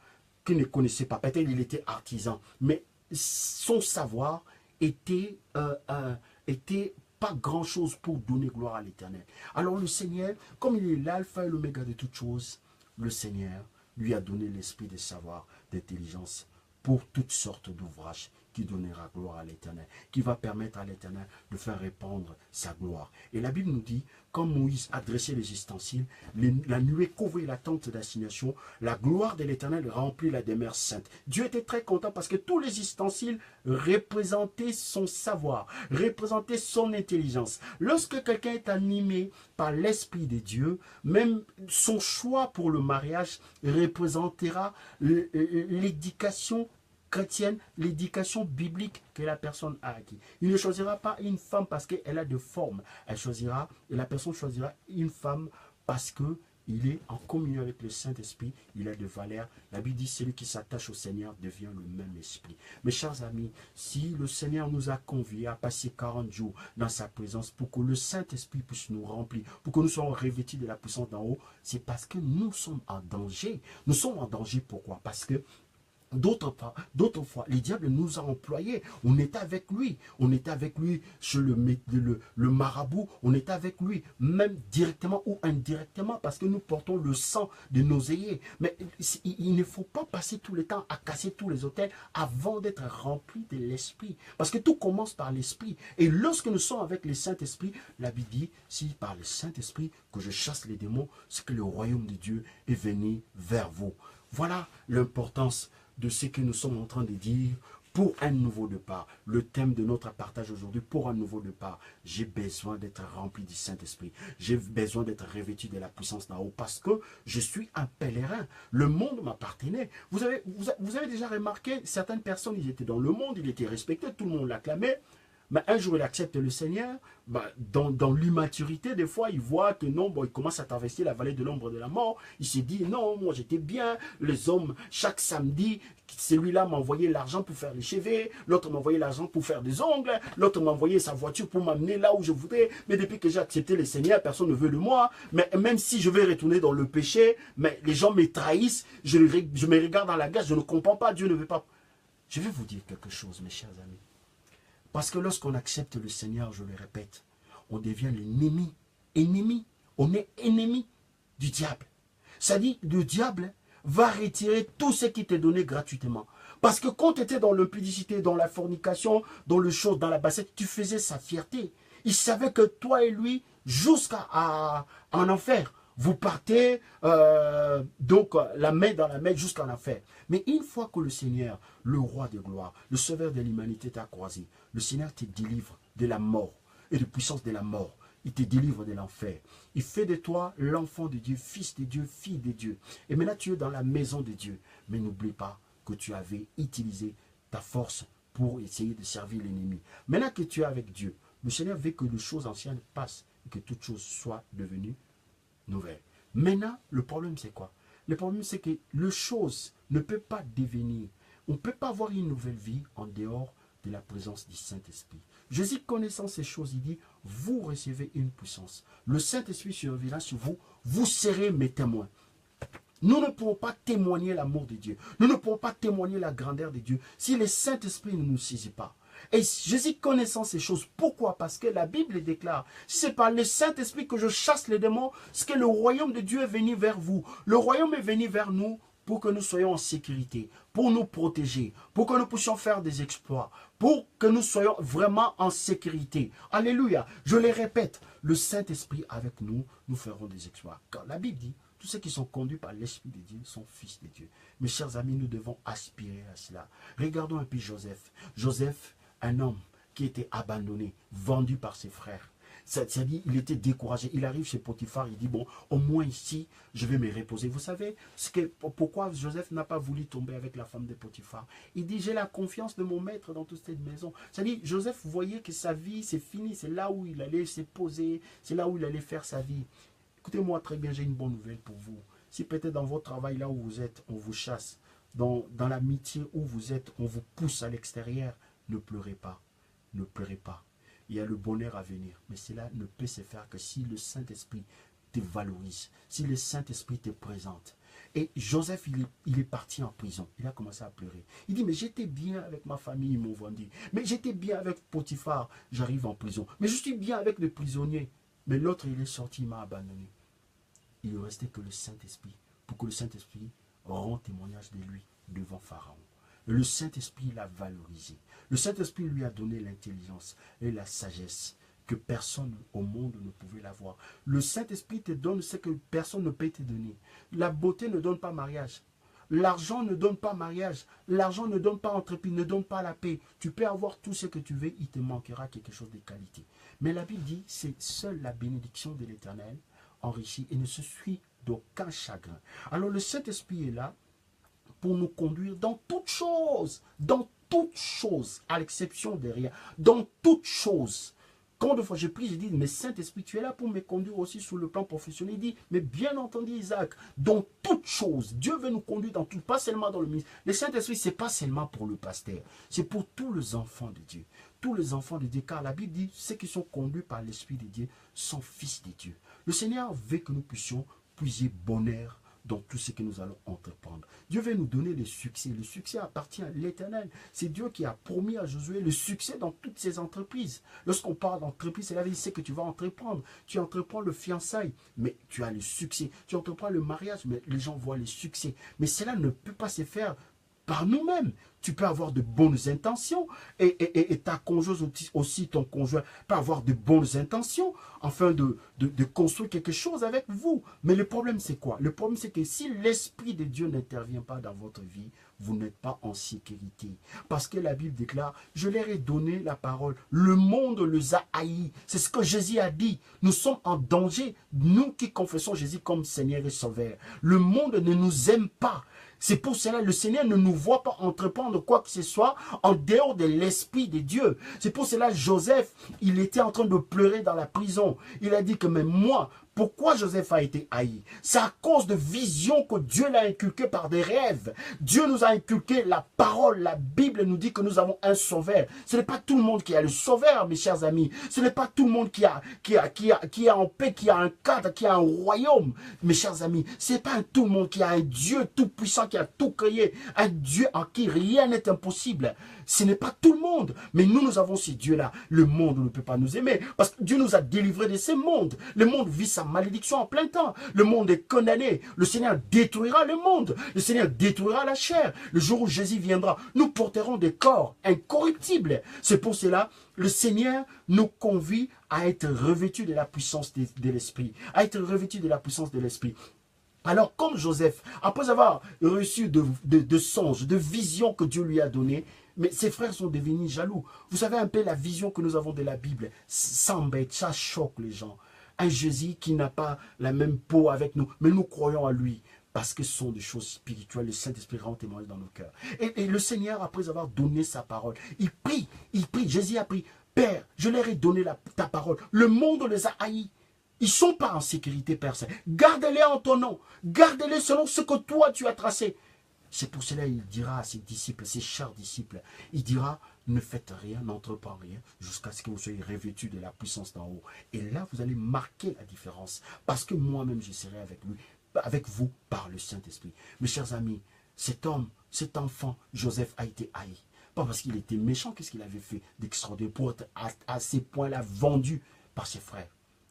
qui ne connaissait pas. Peut-être il était artisan, mais son savoir était pas grand-chose pour donner gloire à l'Éternel. Alors le Seigneur, comme il est l'alpha et l'oméga de toutes choses, le Seigneur lui a donné l'esprit de savoir, d'intelligence, pour toutes sortes d'ouvrages qui donnera gloire à l'Éternel, qui va permettre à l'Éternel de faire répandre sa gloire. Et la Bible nous dit, quand Moïse a dressé les ustensiles, la nuée couvrit la tente d'assignation, la gloire de l'Éternel remplit la demeure sainte. Dieu était très content parce que tous les ustensiles représentaient son savoir, représentaient son intelligence. Lorsque quelqu'un est animé par l'Esprit de Dieu, même son choix pour le mariage représentera l'éducation chrétienne, l'éducation biblique que la personne a acquis. Il ne choisira pas une femme parce qu'elle a de forme. La personne choisira une femme parce qu'il est en communion avec le Saint-Esprit, il a de valeur. La Bible dit, celui qui s'attache au Seigneur devient le même esprit. Mes chers amis, si le Seigneur nous a conviés à passer 40 jours dans sa présence pour que le Saint-Esprit puisse nous remplir, pour que nous soyons revêtus de la puissance d'en haut, c'est parce que nous sommes en danger. Nous sommes en danger, pourquoi? Parce que D'autres fois, le diable nous a employés. On était avec lui. On était avec lui chez le marabout. On était avec lui, même directement ou indirectement, parce que nous portons le sang de nos aïeux. Mais il ne faut pas passer tout le temps à casser tous les hôtels avant d'être rempli de l'esprit. Parce que tout commence par l'esprit. Et lorsque nous sommes avec le Saint-Esprit, la Bible dit, si par le Saint-Esprit que je chasse les démons, c'est que le royaume de Dieu est venu vers vous. Voilà l'importance de ce que nous sommes en train de dire pour un nouveau départ. Le thème de notre partage aujourd'hui, pour un nouveau départ, j'ai besoin d'être rempli du Saint-Esprit. J'ai besoin d'être revêtu de la puissance d'en haut parce que je suis un pèlerin. Le monde m'appartenait. Vous avez déjà remarqué, certaines personnes, ils étaient dans le monde, ils étaient respectés, tout le monde l'acclamait. Mais un jour, il accepte le Seigneur. Dans l'immaturité, des fois, il voit que non, il commence à traverser la vallée de l'ombre de la mort. Il se dit, non, moi j'étais bien. Les hommes, chaque samedi, celui-là m'envoyait l'argent pour faire les cheveux. L'autre m'envoyait l'argent pour faire des ongles. L'autre m'envoyait sa voiture pour m'amener là où je voudrais. Mais depuis que j'ai accepté le Seigneur, personne ne veut de moi. Mais même si je vais retourner dans le péché, mais les gens me trahissent. Je me regarde dans la glace, je ne comprends pas. Dieu ne veut pas. Je vais vous dire quelque chose, mes chers amis. Parce que lorsqu'on accepte le Seigneur, je le répète, on devient l'ennemi. Ennemi. On est ennemi du diable. C'est-à-dire, le diable va retirer tout ce qui t'est donné gratuitement. Parce que quand tu étais dans l'impudicité, dans la fornication, dans le chose, dans la bassette, tu faisais sa fierté. Il savait que toi et lui, jusqu'à en enfer, vous partez donc la main dans la main jusqu'en enfer. Mais une fois que le Seigneur, le roi de gloire, le sauveur de l'humanité t'a croisé, le Seigneur te délivre de la mort et de puissance de la mort. Il te délivre de l'enfer. Il fait de toi l'enfant de Dieu, fils de Dieu, fille de Dieu. Et maintenant tu es dans la maison de Dieu. Mais n'oublie pas que tu avais utilisé ta force pour essayer de servir l'ennemi. Maintenant que tu es avec Dieu, le Seigneur veut que les choses anciennes passent et que toutes choses soient devenues nouvelles. Maintenant, le problème c'est quoi? Le problème c'est que les choses ne peuvent pas devenir. On ne peut pas avoir une nouvelle vie en dehors de la présence du Saint-Esprit. Jésus, connaissant ces choses, il dit, vous recevez une puissance. Le Saint-Esprit survivra sur vous, vous serez mes témoins. Nous ne pouvons pas témoigner l'amour de Dieu. Nous ne pouvons pas témoigner la grandeur de Dieu si le Saint-Esprit ne nous saisit pas. Et Jésus connaissant ces choses, pourquoi? Parce que la Bible déclare, c'est par le Saint-Esprit que je chasse les démons, c'est que le royaume de Dieu est venu vers vous. Le royaume est venu vers nous pour que nous soyons en sécurité, pour nous protéger, pour que nous puissions faire des exploits, pour que nous soyons vraiment en sécurité. Alléluia. Je le répète, le Saint-Esprit avec nous, nous ferons des exploits. Car la Bible dit, tous ceux qui sont conduits par l'Esprit de Dieu sont fils de Dieu. Mes chers amis, nous devons aspirer à cela. Regardons un peu Joseph. Joseph, un homme qui était abandonné, vendu par ses frères. C'est-à-dire, il était découragé. Il arrive chez Potiphar, il dit, bon, au moins ici, je vais me reposer. Vous savez pourquoi Joseph n'a pas voulu tomber avec la femme de Potiphar? Il dit, j'ai la confiance de mon maître dans toute cette maison. C'est-à-dire, Joseph voyait que sa vie, c'est fini. C'est là où il allait se poser. C'est là où il allait faire sa vie. Écoutez-moi très bien, j'ai une bonne nouvelle pour vous. Si peut-être dans votre travail, là où vous êtes, on vous chasse, dans l'amitié où vous êtes, on vous pousse à l'extérieur, ne pleurez pas. Ne pleurez pas. Il y a le bonheur à venir. Mais cela ne peut se faire que si le Saint-Esprit te valorise, si le Saint-Esprit te présente. Et Joseph, il est parti en prison. Il a commencé à pleurer. Il dit, mais j'étais bien avec ma famille, ils m'ont vendu. Mais j'étais bien avec Potiphar, j'arrive en prison. Mais je suis bien avec les prisonniers. Mais l'autre, il est sorti, il m'a abandonné. Il ne restait que le Saint-Esprit, pour que le Saint-Esprit rende témoignage de lui devant Pharaon. Le Saint-Esprit l'a valorisé. Le Saint-Esprit lui a donné l'intelligence et la sagesse que personne au monde ne pouvait l'avoir. Le Saint-Esprit te donne ce que personne ne peut te donner. La beauté ne donne pas mariage. L'argent ne donne pas mariage. L'argent ne donne pas entreprise, ne donne pas la paix. Tu peux avoir tout ce que tu veux, il te manquera quelque chose de qualité. Mais la Bible dit, c'est seule la bénédiction de l'Éternel enrichie et ne se suit d'aucun chagrin. Alors le Saint-Esprit est là pour nous conduire dans toutes choses, à l'exception de rien, dans toutes choses. Quand de fois j'ai pris, j'ai dit, mais Saint-Esprit, tu es là pour me conduire aussi sur le plan professionnel. Il dit, mais bien entendu Isaac, dans toutes choses, Dieu veut nous conduire dans tout, pas seulement dans le ministère. Le Saint-Esprit, ce n'est pas seulement pour le pasteur, c'est pour tous les enfants de Dieu. Tous les enfants de Dieu, car la Bible dit, ceux qui sont conduits par l'Esprit de Dieu sont fils de Dieu. Le Seigneur veut que nous puissions puiser bonheur dans tout ce que nous allons entreprendre. Dieu veut nous donner le succès. Le succès appartient à l'Éternel. C'est Dieu qui a promis à Josué le succès dans toutes ses entreprises. Lorsqu'on parle d'entreprise, c'est la vie, c'est que tu vas entreprendre. Tu entreprends le fiançailles, mais tu as le succès. Tu entreprends le mariage, mais les gens voient le succès. Mais cela ne peut pas se faire par nous-mêmes. Tu peux avoir de bonnes intentions et ta conjointe aussi, ton conjoint peut avoir de bonnes intentions afin de construire quelque chose avec vous. Mais le problème c'est quoi? Le problème c'est que si l'Esprit de Dieu n'intervient pas dans votre vie, vous n'êtes pas en sécurité. Parce que la Bible déclare, je leur ai donné la parole. Le monde les a haïs. C'est ce que Jésus a dit. Nous sommes en danger, nous qui confessons Jésus comme Seigneur et Sauveur. Le monde ne nous aime pas. C'est pour cela que le Seigneur ne nous voit pas entreprendre quoi que ce soit en dehors de l'Esprit de Dieu. C'est pour cela que Joseph, il était en train de pleurer dans la prison. Il a dit que même moi, pourquoi Joseph a été haï? C'est à cause de visions que Dieu l'a inculquées par des rêves. Dieu nous a inculqué la parole. La Bible nous dit que nous avons un sauveur. Ce n'est pas tout le monde qui a le sauveur, mes chers amis. Ce n'est pas tout le monde qui est en paix, qui a un cadre, qui a un royaume, mes chers amis. Ce n'est pas tout le monde qui a un Dieu tout puissant, qui a tout créé. Un Dieu en qui rien n'est impossible. Ce n'est pas tout le monde. Mais nous avons ces dieux-là. Le monde ne peut pas nous aimer. Parce que Dieu nous a délivrés de ce monde. Le monde vit sa malédiction en plein temps. Le monde est condamné. Le Seigneur détruira le monde. Le Seigneur détruira la chair. Le jour où Jésus viendra, nous porterons des corps incorruptibles. C'est pour cela le Seigneur nous convie à être revêtus de la puissance de l'Esprit. À être revêtus de la puissance de l'Esprit. Alors, comme Joseph, après avoir reçu de songes, de visions que Dieu lui a données, mais ses frères sont devenus jaloux. Vous savez un peu la vision que nous avons de la Bible. Ça embête, ça choque les gens. Un Jésus qui n'a pas la même peau avec nous, mais nous croyons à lui. Parce que ce sont des choses spirituelles, le Saint-Esprit rend témoignage dans nos cœurs. Et le Seigneur, après avoir donné sa parole, il prie, Jésus a pris, Père, je leur ai donné ta parole. Le monde les a haïs. Ils ne sont pas en sécurité, Père Saint. Garde-les en ton nom. Garde-les selon ce que toi tu as tracé. C'est pour cela qu'il dira à ses disciples, ses chers disciples, il dira, ne faites rien, n'entreprenez rien, jusqu'à ce que vous soyez revêtus de la puissance d'en haut. Et là, vous allez marquer la différence. Parce que moi-même, je serai avec lui, avec vous, par le Saint-Esprit. Mes chers amis, cet homme, cet enfant, Joseph, a été haï. Pas parce qu'il était méchant, qu'est-ce qu'il avait fait d'extraordinaire pour être à ces points-là vendu par ses frères.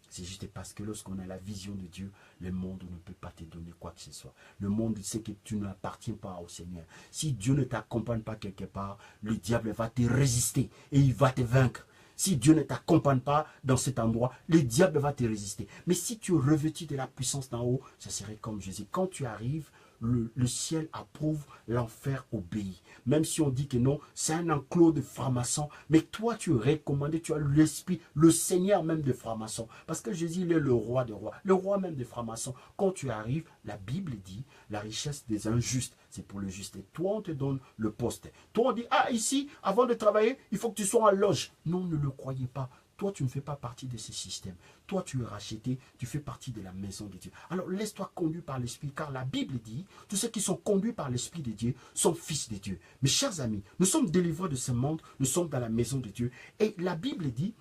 C'est juste parce que lorsqu'on a la vision de Dieu, le monde ne peut pas te donner quoi que ce soit. Le monde sait que tu n'appartiens pas au Seigneur. Si Dieu ne t'accompagne pas quelque part, le diable va te résister et il va te vaincre. Si Dieu ne t'accompagne pas dans cet endroit, le diable va te résister. Mais si tu es revêtu de la puissance d'en haut, ça serait comme Jésus. Quand tu arrives, le ciel approuve, l'enfer obéit. Même si on dit que non, c'est un enclos de francs-maçons, mais toi tu es recommandé, tu as l'esprit, le Seigneur même de francs-maçons. Parce que Jésus, il est le roi des rois, le roi même des francs-maçons. Quand tu arrives, la Bible dit, la richesse des injustes, c'est pour le juste. Et toi, on te donne le poste. Toi, on dit, ah, ici, avant de travailler, il faut que tu sois en loge. Non, ne le croyez pas. Toi, tu ne fais pas partie de ce système. Toi, tu es racheté, tu fais partie de la maison de Dieu. Alors, laisse-toi conduire par l'Esprit, car la Bible dit, tous ceux qui sont conduits par l'Esprit de Dieu sont fils de Dieu. Mes chers amis, nous sommes délivrés de ce monde, nous sommes dans la maison de Dieu. Et la Bible dit,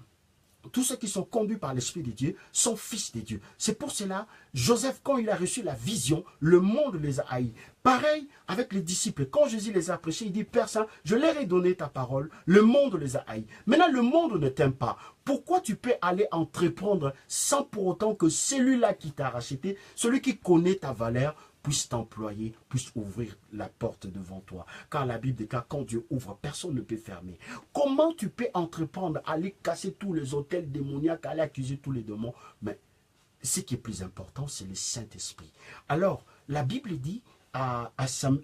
tous ceux qui sont conduits par l'Esprit de Dieu sont fils de Dieu. C'est pour cela, Joseph, quand il a reçu la vision, le monde les a haïs. Pareil avec les disciples. Quand Jésus les a prêchés, il dit, Père Saint, je leur ai donné ta parole, le monde les a haïs. Maintenant, le monde ne t'aime pas. Pourquoi tu peux aller entreprendre sans pour autant que celui-là qui t'a racheté, celui qui connaît ta valeur, puisse t'employer, puisse ouvrir la porte devant toi. Car la Bible déclare, quand Dieu ouvre, personne ne peut fermer. Comment tu peux entreprendre, aller casser tous les hôtels démoniaques, aller accuser tous les démons? Mais ce qui est plus important, c'est le Saint-Esprit. Alors, la Bible dit, dans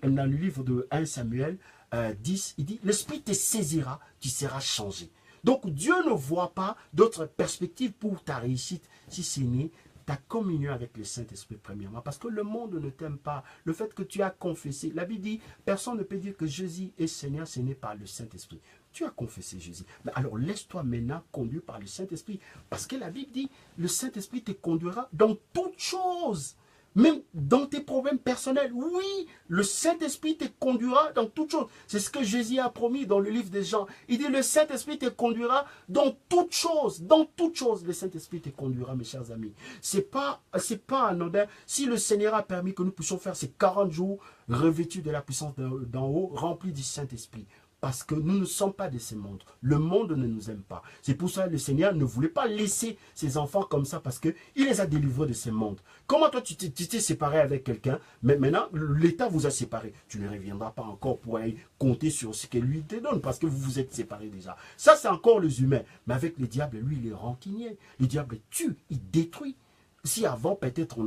le livre de 1 Samuel 10, il dit, l'Esprit te saisira, tu seras changé. Donc, Dieu ne voit pas d'autres perspectives pour ta réussite, si ce n'est ta communion avec le Saint-Esprit premièrement, parce que le monde ne t'aime pas. Le fait que tu as confessé, la Bible dit, personne ne peut dire que Jésus est Seigneur, ce n'est pas le Saint-Esprit. Tu as confessé Jésus. Mais alors laisse-toi maintenant conduire par le Saint-Esprit, parce que la Bible dit, le Saint-Esprit te conduira dans toutes choses. Même dans tes problèmes personnels, oui, le Saint-Esprit te conduira dans toutes choses. C'est ce que Jésus a promis dans le livre des Jean. Il dit, le Saint-Esprit te conduira dans toutes choses. Dans toutes choses, le Saint-Esprit te conduira, mes chers amis. C'est pas anodin. Si le Seigneur a permis que nous puissions faire ces 40 jours revêtus de la puissance d'en haut, remplis du Saint-Esprit. Parce que nous ne sommes pas de ce monde. Le monde ne nous aime pas. C'est pour ça que le Seigneur ne voulait pas laisser ses enfants comme ça parce qu'il les a délivrés de ce monde. Comment toi tu t'es séparé avec quelqu'un, mais maintenant l'État vous a séparé. Tu ne reviendras pas encore pour aller compter sur ce que lui te donne parce que vous vous êtes séparés déjà. Ça c'est encore les humains. Mais avec le diable, lui il est rancunier. Le diable tue, il détruit. Si avant, peut-être,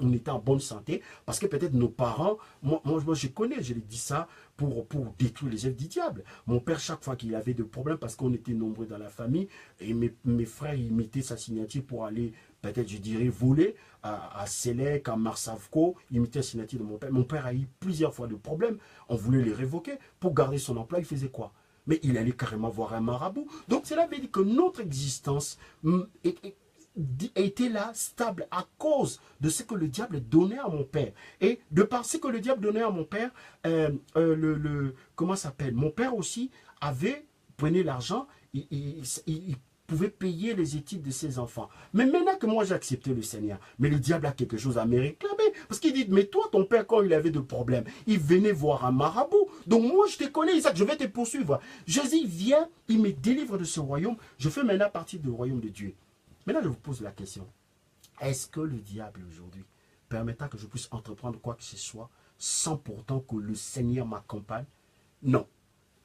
on était en bonne santé, parce que peut-être nos parents, moi je connais, je l'ai dit ça, pour détruire les œuvres du diable. Mon père, chaque fois qu'il avait des problèmes, parce qu'on était nombreux dans la famille, et mes frères, ils mettaient sa signature pour aller, peut-être, je dirais, voler à Sélec, à Marsavco, ils mettaient la signature de mon père. Mon père a eu plusieurs fois de problèmes, on voulait les révoquer. Pour garder son emploi, il faisait quoi? Mais il allait carrément voir un marabout. Donc, cela veut dire que notre existence était là, stable, à cause de ce que le diable donnait à mon père. Et de par ce que le diable donnait à mon père, comment ça s'appelle? Mon père aussi prenait l'argent, il pouvait payer les études de ses enfants. Mais maintenant que moi j'ai accepté le Seigneur, mais le diable a quelque chose à me réclamer. Parce qu'il dit, mais toi, ton père, quand il avait des problèmes, il venait voir un marabout. Donc moi, je te connais, Isaac, je vais te poursuivre. Jésus vient, il me délivre de ce royaume. Je fais maintenant partie du royaume de Dieu. Maintenant, je vous pose la question. Est-ce que le diable aujourd'hui permettra que je puisse entreprendre quoi que ce soit sans pourtant que le Seigneur m'accompagne? Non.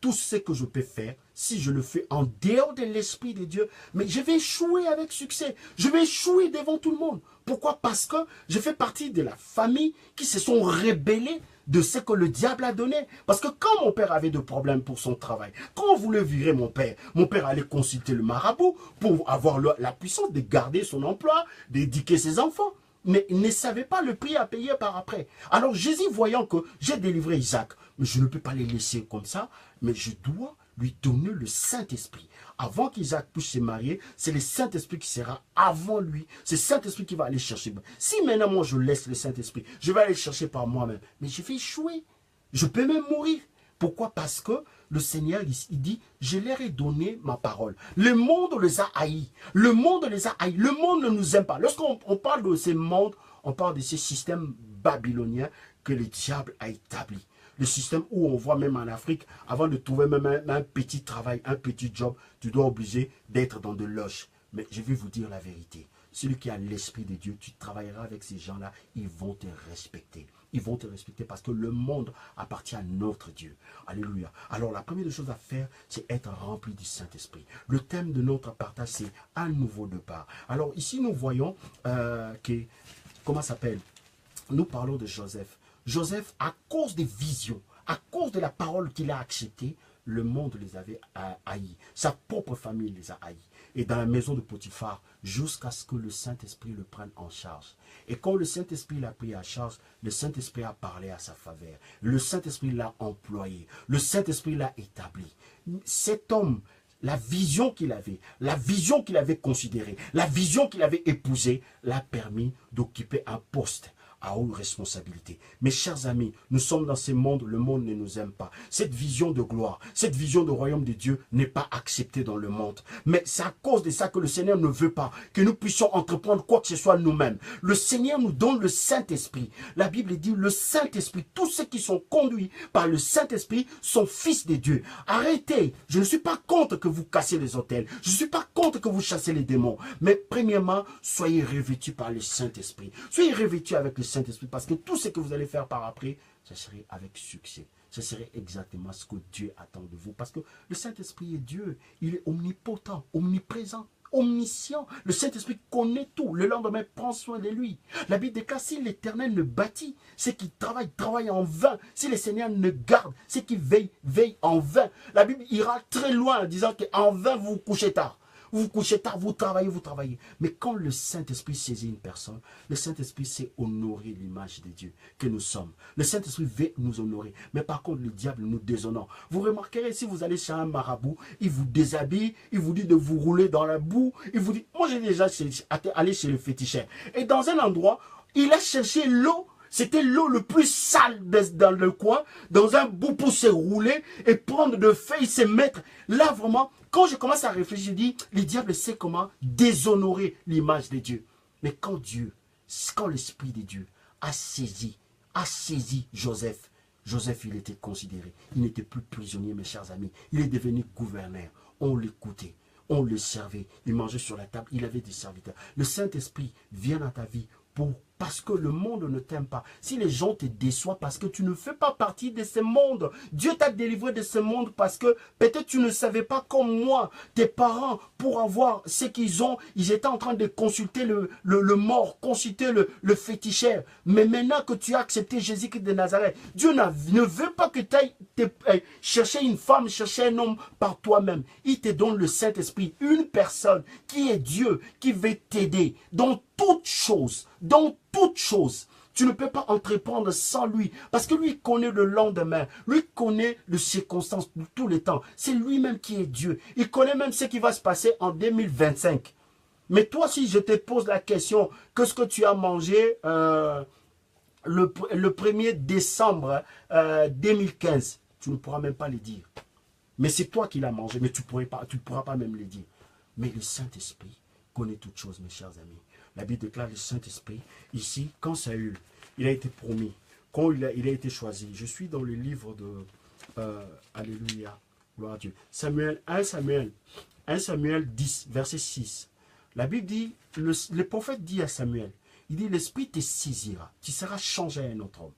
Tout ce que je peux faire, si je le fais en dehors de l'Esprit de Dieu, mais je vais échouer avec succès. Je vais échouer devant tout le monde. Pourquoi? Parce que je fais partie de la famille qui se sont rebellés de ce que le diable a donné. Parce que quand mon père avait des problèmes pour son travail, quand on voulait virer mon père allait consulter le marabout pour avoir la puissance de garder son emploi, d'éduquer ses enfants. Mais il ne savait pas le prix à payer par après. Alors Jésus, voyant que j'ai délivré Isaac, mais je ne peux pas les laisser comme ça, mais je dois lui donner le Saint-Esprit. Avant qu'Isaac puisse se marier, c'est le Saint-Esprit qui sera avant lui. C'est le Saint-Esprit qui va aller chercher. Si maintenant moi je laisse le Saint-Esprit, je vais aller chercher par moi-même. Mais je vais échouer. Je peux même mourir. Pourquoi? Parce que le Seigneur, il dit, je leur ai donné ma parole. Le monde les a haïs. Le monde les a haïs. Le monde ne nous aime pas. Lorsqu'on parle de ces mondes, on parle de ces systèmes babyloniens que le diable a établis. Le système où on voit même en Afrique, avant de trouver même un petit travail, un petit job, tu dois obliger d'être dans de loges. Mais je vais vous dire la vérité. Celui qui a l'Esprit de Dieu, tu travailleras avec ces gens-là, ils vont te respecter. Ils vont te respecter parce que le monde appartient à notre Dieu. Alléluia. Alors la première chose à faire, c'est être rempli du Saint-Esprit. Le thème de notre partage, c'est un nouveau départ. Alors ici, nous voyons comment ça s'appelle? Nous parlons de Joseph. Joseph, à cause des visions, à cause de la parole qu'il a acceptée, le monde les avait haïs. Sa propre famille les a haïs. Et dans la maison de Potiphar, jusqu'à ce que le Saint-Esprit le prenne en charge. Et quand le Saint-Esprit l'a pris en charge, le Saint-Esprit a parlé à sa faveur. Le Saint-Esprit l'a employé. Le Saint-Esprit l'a établi. Cet homme, la vision qu'il avait considérée, la vision qu'il avait épousée, l'a permis d'occuper un poste à haute responsabilité. Mes chers amis, nous sommes dans ce monde, le monde ne nous aime pas. Cette vision de gloire, cette vision de royaume de Dieu n'est pas acceptée dans le monde. Mais c'est à cause de ça que le Seigneur ne veut pas que nous puissions entreprendre quoi que ce soit nous-mêmes. Le Seigneur nous donne le Saint-Esprit. La Bible dit le Saint-Esprit, tous ceux qui sont conduits par le Saint-Esprit sont fils de Dieu. Arrêtez, je ne suis pas contre que vous cassiez les autels. Je ne suis pas contre que vous chassez les démons. Mais premièrement, soyez revêtus par le Saint-Esprit. Soyez revêtus avec le Saint-Esprit, parce que tout ce que vous allez faire par après, ce serait avec succès. Ce serait exactement ce que Dieu attend de vous. Parce que le Saint-Esprit est Dieu. Il est omnipotent, omniprésent, omniscient. Le Saint-Esprit connaît tout. Le lendemain, prend soin de lui. La Bible déclare, si l'Éternel ne bâtit, ceux qui travaillent en vain. Si le Seigneur ne garde, ceux qui veillent en vain. La Bible ira très loin en disant qu'en vain, vous vous couchez tard. Vous vous couchez tard, vous travaillez. Mais quand le Saint-Esprit saisit une personne, le Saint-Esprit sait honorer l'image de Dieu que nous sommes. Le Saint-Esprit veut nous honorer. Mais par contre, le diable nous déshonore. Vous remarquerez, si vous allez chez un marabout, il vous déshabille, il vous dit de vous rouler dans la boue. Il vous dit, moi j'ai déjà allé chez le féticheur. Et dans un endroit, Il a cherché l'eau. C'était l'eau le plus sale dans le coin, dans un bout pour se rouler et prendre de feuilles, se mettre. Là, vraiment, quand je commence à réfléchir, je dis, le diable sait comment déshonorer l'image de Dieu. Mais quand l'Esprit de Dieu a saisi Joseph, Joseph, il était considéré. Il n'était plus prisonnier, mes chers amis. Il est devenu gouverneur. On l'écoutait, on le servait. Il mangeait sur la table, il avait des serviteurs. Le Saint-Esprit vient dans ta vie parce que le monde ne t'aime pas. Si les gens te déçoivent parce que tu ne fais pas partie de ce monde, Dieu t'a délivré de ce monde parce que peut-être tu ne savais pas comme moi, tes parents, pour avoir ce qu'ils ont, ils étaient en train de consulter le mort, consulter le féticheur. Mais maintenant que tu as accepté Jésus-Christ de Nazareth, Dieu ne veut pas que tu ailles chercher une femme, chercher un homme par toi-même. Il te donne le Saint-Esprit, une personne qui est Dieu, qui veut t'aider dans toute chose, dans toute chose. Tu ne peux pas entreprendre sans lui, parce que lui connaît le lendemain, lui connaît les circonstances de tous les temps. C'est lui-même qui est Dieu. Il connaît même ce qui va se passer en 2025. Mais toi, si je te pose la question, qu'est-ce que tu as mangé le 1er décembre 2015, tu ne pourras même pas le dire. Mais c'est toi qui l'as mangé, mais tu ne pourras pas même le dire. Mais le Saint-Esprit connaît toutes choses, mes chers amis. La Bible déclare le Saint-Esprit. Ici, quand Saül, il a été promis, quand il a été choisi, je suis dans le livre de Alléluia, gloire à Dieu. 1 Samuel 10, verset 6. La Bible dit, le prophète dit à Samuel, il dit, l'Esprit te saisira, tu seras changé à un autre homme.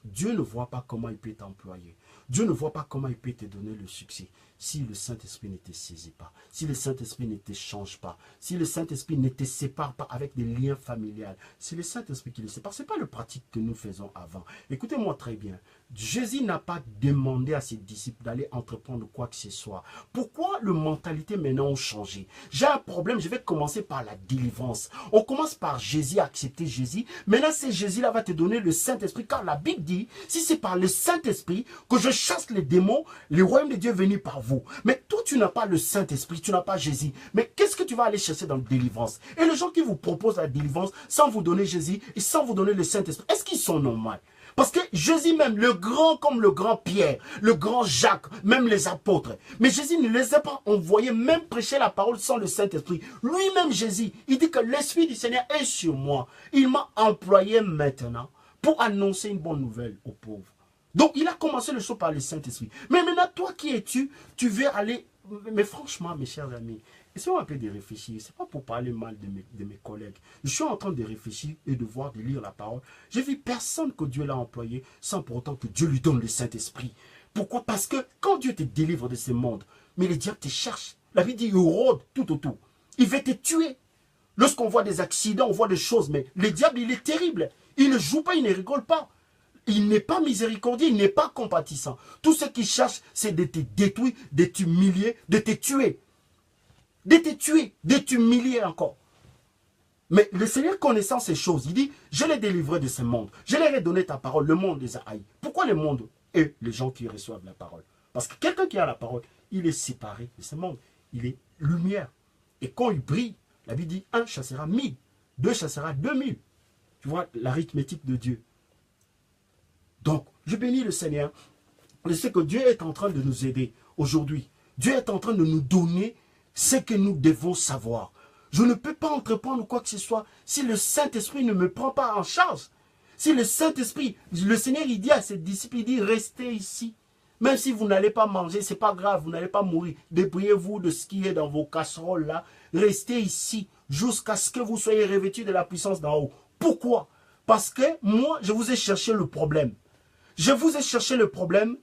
Dieu ne voit pas comment il peut t'employer. Dieu ne voit pas comment il peut te donner le succès si le Saint-Esprit ne te saisit pas, si le Saint-Esprit ne te change pas, si le Saint-Esprit ne te sépare pas avec des liens familiales. C'est le Saint-Esprit qui le sépare. Ce n'est pas le pratique que nous faisons avant. Écoutez-moi très bien. Jésus n'a pas demandé à ses disciples d'aller entreprendre quoi que ce soit. Pourquoi les mentalités maintenant ont changé? J'ai un problème, je vais commencer par la délivrance. On commence par Jésus, accepter Jésus. Maintenant, c'est Jésus-là va te donner le Saint-Esprit. Car la Bible dit, si c'est par le Saint-Esprit que je chasse les démons, le royaume de Dieu est venu par vous. Mais toi, tu n'as pas le Saint-Esprit, tu n'as pas Jésus. Mais qu'est-ce que tu vas aller chercher dans la délivrance? Et les gens qui vous proposent la délivrance sans vous donner Jésus et sans vous donner le Saint-Esprit, est-ce qu'ils sont normaux? Parce que Jésus même, le grand comme le grand Pierre, le grand Jacques, même les apôtres. Mais Jésus ne les a pas envoyés, même prêcher la parole sans le Saint-Esprit. Lui-même Jésus, il dit que l'Esprit du Seigneur est sur moi. Il m'a employé maintenant pour annoncer une bonne nouvelle aux pauvres. Donc il a commencé le show par le Saint-Esprit. Mais maintenant, toi qui es-tu, tu veux aller... Mais franchement, mes chers amis, essayons un peu de réfléchir. Ce n'est pas pour parler mal de mes collègues. Je suis en train de réfléchir et de voir, de lire la parole. J'ai vu personne que Dieu l'a employé sans pour autant que Dieu lui donne le Saint-Esprit. Pourquoi? Parce que quand Dieu te délivre de ce monde, mais le diable te cherche. La Bible dit, il rôde tout autour. Il veut te tuer. Lorsqu'on voit des accidents, on voit des choses, mais le diable, il est terrible. Il ne joue pas, il ne rigole pas. Il n'est pas miséricordieux, il n'est pas compatissant. Tout ce qu'il cherche, c'est de te détruire, de t'humilier, de te tuer. De te tuer, de t'humilier encore. Mais le Seigneur connaissant ces choses, il dit, je les délivrerai de ce monde. Je leur ai donné ta parole, le monde les a haïs. Pourquoi le monde et les gens qui reçoivent la parole? Parce que quelqu'un qui a la parole, il est séparé de ce monde. Il est lumière. Et quand il brille, la Bible dit, un chassera 1000, deux chassera 2000. Tu vois l'arithmétique de Dieu. Donc, je bénis le Seigneur. Je sais que Dieu est en train de nous aider aujourd'hui. Dieu est en train de nous donner ce que nous devons savoir. Je ne peux pas entreprendre quoi que ce soit si le Saint-Esprit ne me prend pas en charge. Si le Saint-Esprit, le Seigneur, il dit à ses disciples, il dit, restez ici. Même si vous n'allez pas manger, ce n'est pas grave, vous n'allez pas mourir. Débrouillez-vous de ce qui est dans vos casseroles là. Restez ici jusqu'à ce que vous soyez revêtus de la puissance d'en haut. Pourquoi? Parce que moi, je vous ai cherché le problème. Je vous ai cherché le problème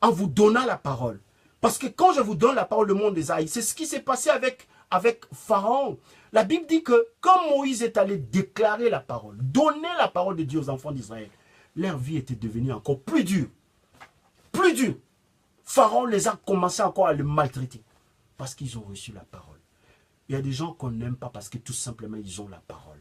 en vous donnant la parole. Parce que quand je vous donne la parole, le monde des haïs, c'est ce qui s'est passé avec Pharaon. La Bible dit que quand Moïse est allé déclarer la parole, donner la parole de Dieu aux enfants d'Israël, leur vie était devenue encore plus dure. Plus dure. Pharaon les a commencé encore à le maltraiter. Parce qu'ils ont reçu la parole. Il y a des gens qu'on n'aime pas parce que tout simplement ils ont la parole.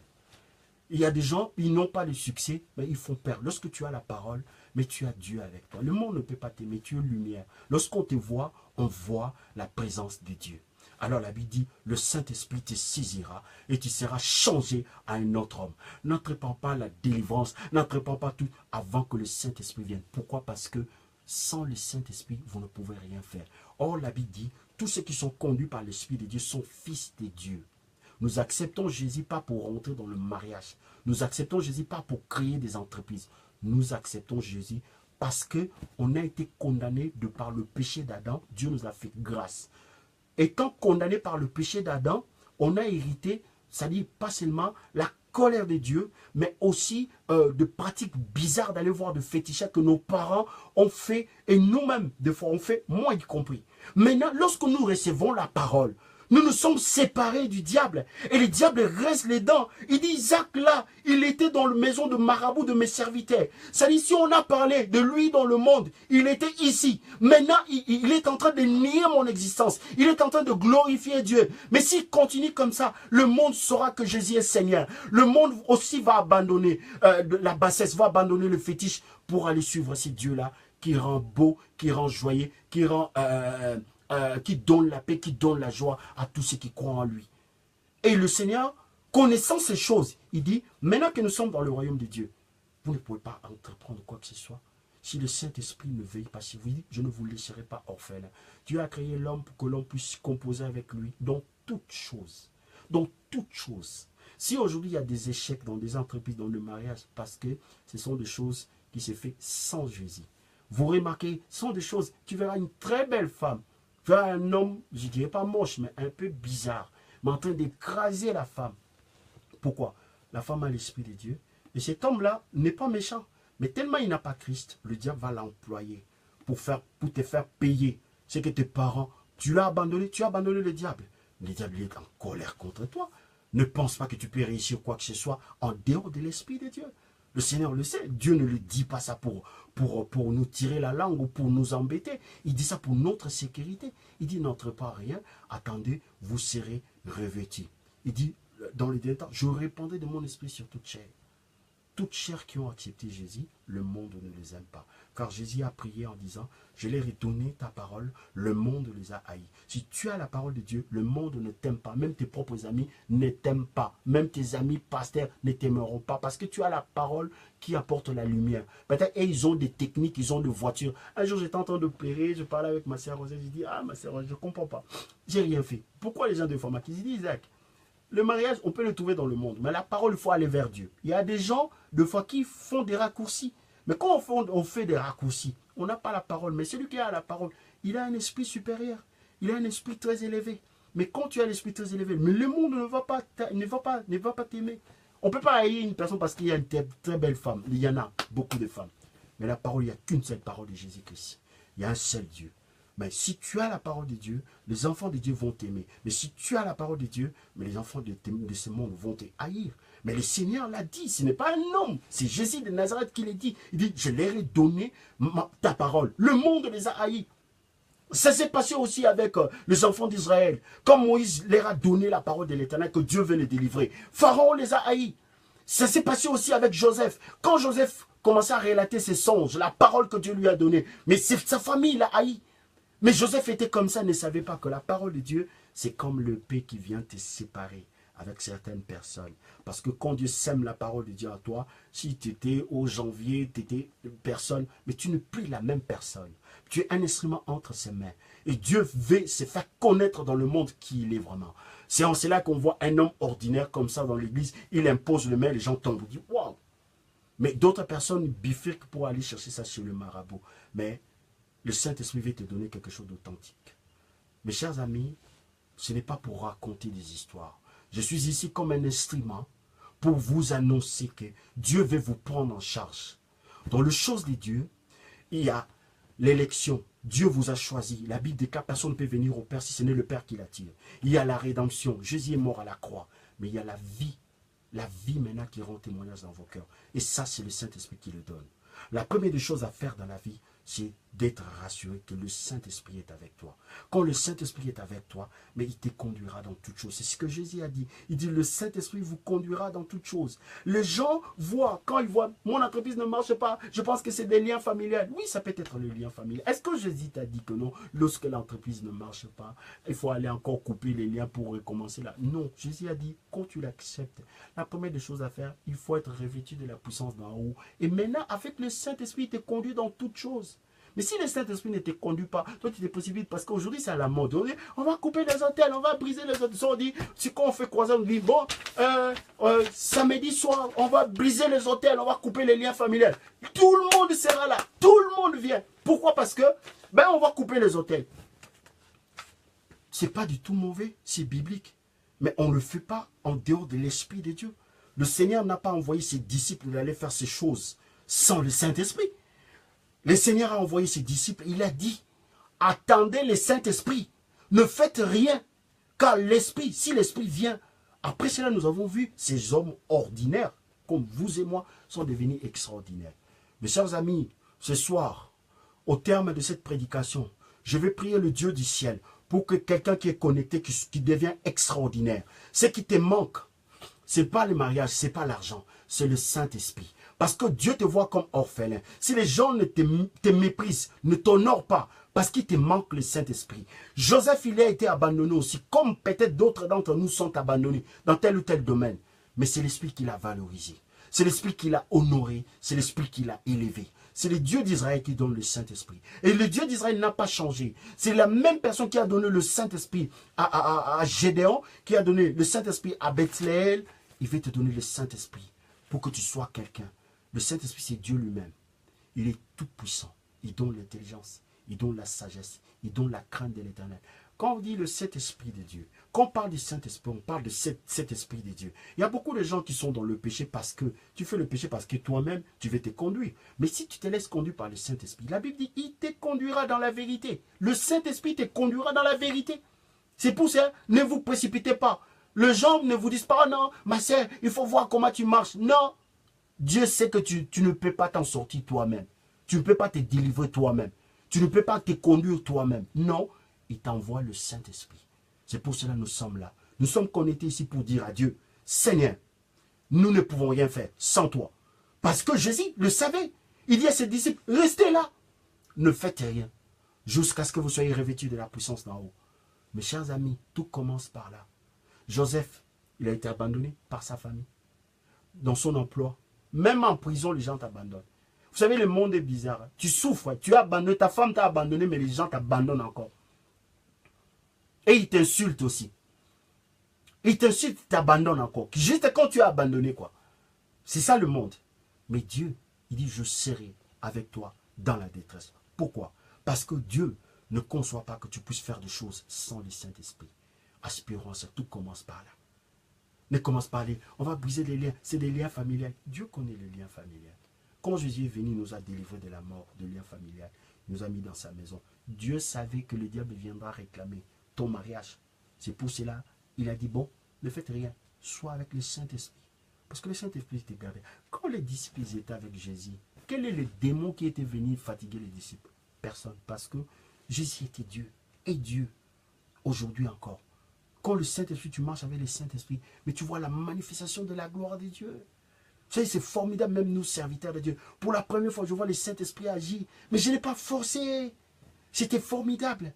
Il y a des gens, ils n'ont pas le succès, mais ils font peur. Lorsque tu as la parole, mais tu as Dieu avec toi. Le monde ne peut pas t'aimer, tu es lumière. Lorsqu'on te voit, on voit la présence de Dieu. alors la Bible dit, le Saint-Esprit te saisira et tu seras changé à un autre homme. N'entreprenez pas la délivrance, n'entreprenez pas tout avant que le Saint-Esprit vienne. Pourquoi? Parce que sans le Saint-Esprit, vous ne pouvez rien faire. Or, la Bible dit, tous ceux qui sont conduits par l'Esprit de Dieu sont fils de Dieu. Nous acceptons Jésus pas pour rentrer dans le mariage. Nous acceptons Jésus pas pour créer des entreprises. Nous acceptons Jésus parce qu'on a été condamné de par le péché d'Adam. Dieu nous a fait grâce. Étant condamné par le péché d'Adam, on a hérité, c'est-à-dire pas seulement la colère de Dieu, mais aussi de pratiques bizarres d'aller voir de fétichés que nos parents ont fait, et nous-mêmes, des fois, on fait, moi y compris. Maintenant, lorsque nous recevons la parole, nous nous sommes séparés du diable. Et le diable reste les dents. Il dit, Isaac là, il était dans la maison de marabout de mes serviteurs. C'est-à-dire, si on a parlé de lui dans le monde, il était ici. Maintenant, il est en train de nier mon existence. Il est en train de glorifier Dieu. Mais s'il continue comme ça, le monde saura que Jésus est Seigneur. Le monde aussi va abandonner la bassesse, va abandonner le fétiche pour aller suivre ces dieux-là qui rend beau, qui rend joyeux, qui rend... qui donne la paix, qui donne la joie à tous ceux qui croient en lui. Et le Seigneur, connaissant ces choses, il dit, maintenant que nous sommes dans le royaume de Dieu, vous ne pouvez pas entreprendre quoi que ce soit. Si le Saint-Esprit ne veille pas sur vous, il dit, je ne vous laisserai pas orphelin. Dieu a créé l'homme pour que l'homme puisse composer avec lui dans toutes choses. Dans toutes choses. Si aujourd'hui il y a des échecs dans des entreprises, dans le mariage, parce que ce sont des choses qui se font sans Jésus. Vous remarquez, ce sont des choses, tu verras une très belle femme, tu as un homme, je ne dirais pas moche, mais un peu bizarre, mais en train d'écraser la femme. Pourquoi? La femme a l'Esprit de Dieu. Et cet homme-là n'est pas méchant. Mais tellement il n'a pas Christ, le diable va l'employer pour te faire payer ce que tes parents, tu l'as abandonné, tu as abandonné le diable. Le diable est en colère contre toi. Ne pense pas que tu peux réussir quoi que ce soit en dehors de l'Esprit de Dieu. Le Seigneur le sait. Dieu ne lui dit pas ça pour nous tirer la langue ou pour nous embêter. Il dit ça pour notre sécurité. Il dit, n'entre pas rien. Attendez, vous serez revêtus. Il dit, dans le dernier temps, je répandrai de mon esprit sur toute chair. Toutes chair qui ont accepté Jésus, le monde ne les aime pas. Car Jésus a prié en disant, je leur ai donné ta parole, le monde les a haïs. Si tu as la parole de Dieu, le monde ne t'aime pas. Même tes propres amis ne t'aiment pas. Même tes amis pasteurs ne t'aimeront pas. Parce que tu as la parole qui apporte la lumière. Peut-être ils ont des techniques, ils ont des voitures. Un jour, j'étais en train de pleurer, je parlais avec ma sœur Rosée, je dis, ah ma sœur Rosée, je ne comprends pas. J'ai rien fait. Pourquoi les gens de format qui disent, Isaac, le mariage, on peut le trouver dans le monde. Mais la parole, il faut aller vers Dieu. Il y a des gens, de fois, qui font des raccourcis. Mais quand on fait des raccourcis, on n'a pas la parole. Mais celui qui a la parole, il a un esprit supérieur. Il a un esprit très élevé. Mais quand tu as l'esprit très élevé, mais le monde ne va pas t'aimer. On ne peut pas haïr une personne parce qu'il y a une très belle femme. Il y en a beaucoup de femmes. Mais la parole, il n'y a qu'une seule parole de Jésus-Christ. Il y a un seul Dieu. Mais si tu as la parole de Dieu, les enfants de Dieu vont t'aimer. Mais si tu as la parole de Dieu, mais les enfants de ce monde vont te haïr. Mais le Seigneur l'a dit, ce n'est pas un homme. C'est Jésus de Nazareth qui l'a dit. Il dit, je leur ai donné ta parole. Le monde les a haïs. Ça s'est passé aussi avec les enfants d'Israël. Comme Moïse leur a donné la parole de l'Éternel, que Dieu veut les délivrer. Pharaon les a haïs. Ça s'est passé aussi avec Joseph. Quand Joseph commençait à relater ses songes, la parole que Dieu lui a donnée, mais sa famille l'a haï. Mais Joseph était comme ça, ne savait pas que la parole de Dieu, c'est comme le paix qui vient te séparer avec certaines personnes. Parce que quand Dieu sème la parole de Dieu à toi, si tu étais au janvier, tu étais une personne, mais tu n'es plus la même personne. Tu es un instrument entre ses mains. Et Dieu veut se faire connaître dans le monde qui il est vraiment. C'est en cela qu'on voit un homme ordinaire comme ça dans l'église, il impose le main, les gens tombent, on dit « Waouh !» Mais d'autres personnes bifurquent pour aller chercher ça chez le marabout. Mais le Saint-Esprit veut te donner quelque chose d'authentique. Mes chers amis, ce n'est pas pour raconter des histoires. Je suis ici comme un instrument pour vous annoncer que Dieu veut vous prendre en charge. Dans les choses de Dieu, il y a l'élection. Dieu vous a choisi. La Bible déclare que personne ne peut venir au Père si ce n'est le Père qui l'attire. Il y a la rédemption. Jésus est mort à la croix. Mais il y a la vie maintenant qui rend témoignage dans vos cœurs. Et ça, c'est le Saint-Esprit qui le donne. La première des choses à faire dans la vie, c'est d'être rassuré que le Saint-Esprit est avec toi. Quand le Saint-Esprit est avec toi, mais il te conduira dans toutes choses. C'est ce que Jésus a dit. Il dit, le Saint-Esprit vous conduira dans toutes choses. Les gens voient, quand ils voient, mon entreprise ne marche pas, je pense que c'est des liens familiaux. Oui, ça peut être le lien familial. Est-ce que Jésus t'a dit que non, lorsque l'entreprise ne marche pas, il faut aller encore couper les liens pour recommencer là? Non, Jésus a dit, quand tu l'acceptes, la première des choses à faire, il faut être revêtu de la puissance d'en haut. Et maintenant, avec le Saint-Esprit, il te conduit dans toutes choses. Mais si le Saint-Esprit ne te conduit pas, toi tu te précipites parce qu'aujourd'hui c'est à la mode. On dit, on va couper les hôtels, on va briser les hôtels. On dit, si quand on fait croisade, on dit, bon, samedi soir, on va briser les hôtels, on va couper les liens familiaux. Tout le monde sera là, tout le monde vient. Pourquoi? Parce que, ben on va couper les hôtels. C'est pas du tout mauvais, c'est biblique. Mais on ne le fait pas en dehors de l'Esprit de Dieu. Le Seigneur n'a pas envoyé ses disciples d'aller faire ces choses sans le Saint-Esprit. Le Seigneur a envoyé ses disciples, il a dit, attendez le Saint-Esprit, ne faites rien, car l'Esprit, si l'Esprit vient, après cela nous avons vu ces hommes ordinaires, comme vous et moi, sont devenus extraordinaires. Mes chers amis, ce soir, au terme de cette prédication, je vais prier le Dieu du ciel pour que quelqu'un qui est connecté, qui devient extraordinaire, ce qui te manque, ce n'est pas le mariage, ce n'est pas l'argent, c'est le Saint-Esprit. Parce que Dieu te voit comme orphelin. Si les gens ne te méprisent, ne t'honorent pas, parce qu'il te manque le Saint-Esprit. Joseph, il a été abandonné aussi, comme peut-être d'autres d'entre nous sont abandonnés dans tel ou tel domaine. Mais c'est l'Esprit qui l'a valorisé. C'est l'Esprit qui l'a honoré. C'est l'Esprit qui l'a élevé. C'est le Dieu d'Israël qui donne le Saint-Esprit. Et le Dieu d'Israël n'a pas changé. C'est la même personne qui a donné le Saint-Esprit à Gédéon, qui a donné le Saint-Esprit à Bethléem. Il veut te donner le Saint-Esprit pour que tu sois quelqu'un. Le Saint-Esprit, c'est Dieu lui-même. Il est tout puissant. Il donne l'intelligence, il donne la sagesse, il donne la crainte de l'Éternel. Quand on dit le Saint-Esprit de Dieu, quand on parle du Saint-Esprit, on parle de cet Esprit de Dieu. Il y a beaucoup de gens qui sont dans le péché parce que tu fais le péché parce que toi-même, tu veux te conduire. Mais si tu te laisses conduire par le Saint-Esprit, la Bible dit, il te conduira dans la vérité. Le Saint-Esprit te conduira dans la vérité. C'est pour ça, ne vous précipitez pas. Les gens ne vous disent pas, oh non, ma sœur, il faut voir comment tu marches. Non. Dieu sait que tu ne peux pas t'en sortir toi-même. Tu ne peux pas te délivrer toi-même. Tu ne peux pas te conduire toi-même. Non, il t'envoie le Saint-Esprit. C'est pour cela que nous sommes là. Nous sommes connectés ici pour dire à Dieu, Seigneur, nous ne pouvons rien faire sans toi. Parce que Jésus le savait. Il dit à ses disciples, restez là. Ne faites rien. Jusqu'à ce que vous soyez revêtus de la puissance d'en haut. Mes chers amis, tout commence par là. Joseph, il a été abandonné par sa famille. Dans son emploi. Même en prison, les gens t'abandonnent. Vous savez, le monde est bizarre. Tu souffres, tu as abandonné, ta femme t'a abandonné, mais les gens t'abandonnent encore. Et ils t'insultent aussi. Ils t'insultent, ils t'abandonnent encore. Juste quand tu as abandonné, quoi. C'est ça le monde. Mais Dieu, il dit, je serai avec toi dans la détresse. Pourquoi? Parce que Dieu ne conçoit pas que tu puisses faire des choses sans le Saint-Esprit. Aspirons à ça, tout commence par là. Ne commence pas à aller, on va briser les liens. C'est des liens familiaux. Dieu connaît les liens familiaux. Quand Jésus est venu, il nous a délivrés de la mort, de liens familiaux. Il nous a mis dans sa maison. Dieu savait que le diable viendra réclamer ton mariage. C'est pour cela, il a dit, bon, ne faites rien. Sois avec le Saint-Esprit. Parce que le Saint-Esprit te gardait. Quand les disciples étaient avec Jésus, quel est le démon qui était venu fatiguer les disciples? Personne. Parce que Jésus était Dieu. Et Dieu, aujourd'hui encore. Quand le Saint-Esprit, tu marches avec le Saint-Esprit, mais tu vois la manifestation de la gloire de Dieu. Vous savez, c'est formidable, même nous, serviteurs de Dieu. Pour la première fois, je vois le Saint-Esprit agir. Mais je n'ai pas forcé. C'était formidable.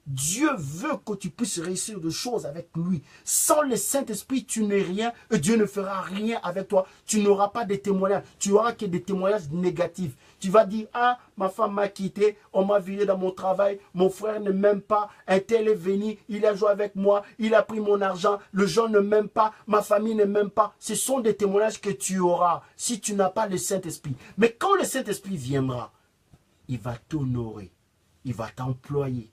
Dieu veut que tu puisses réussir des choses avec lui. Sans le Saint-Esprit, tu n'es rien et Dieu ne fera rien avec toi. Tu n'auras pas de témoignages. Tu auras que des témoignages négatifs. Tu vas dire, ah, ma femme m'a quitté, on m'a viré dans mon travail, mon frère ne m'aime pas, un tel est venu, il a joué avec moi, il a pris mon argent, le gens ne m'aime pas, ma famille ne m'aime pas. Ce sont des témoignages que tu auras si tu n'as pas le Saint-Esprit. Mais quand le Saint-Esprit viendra, il va t'honorer, il va t'employer.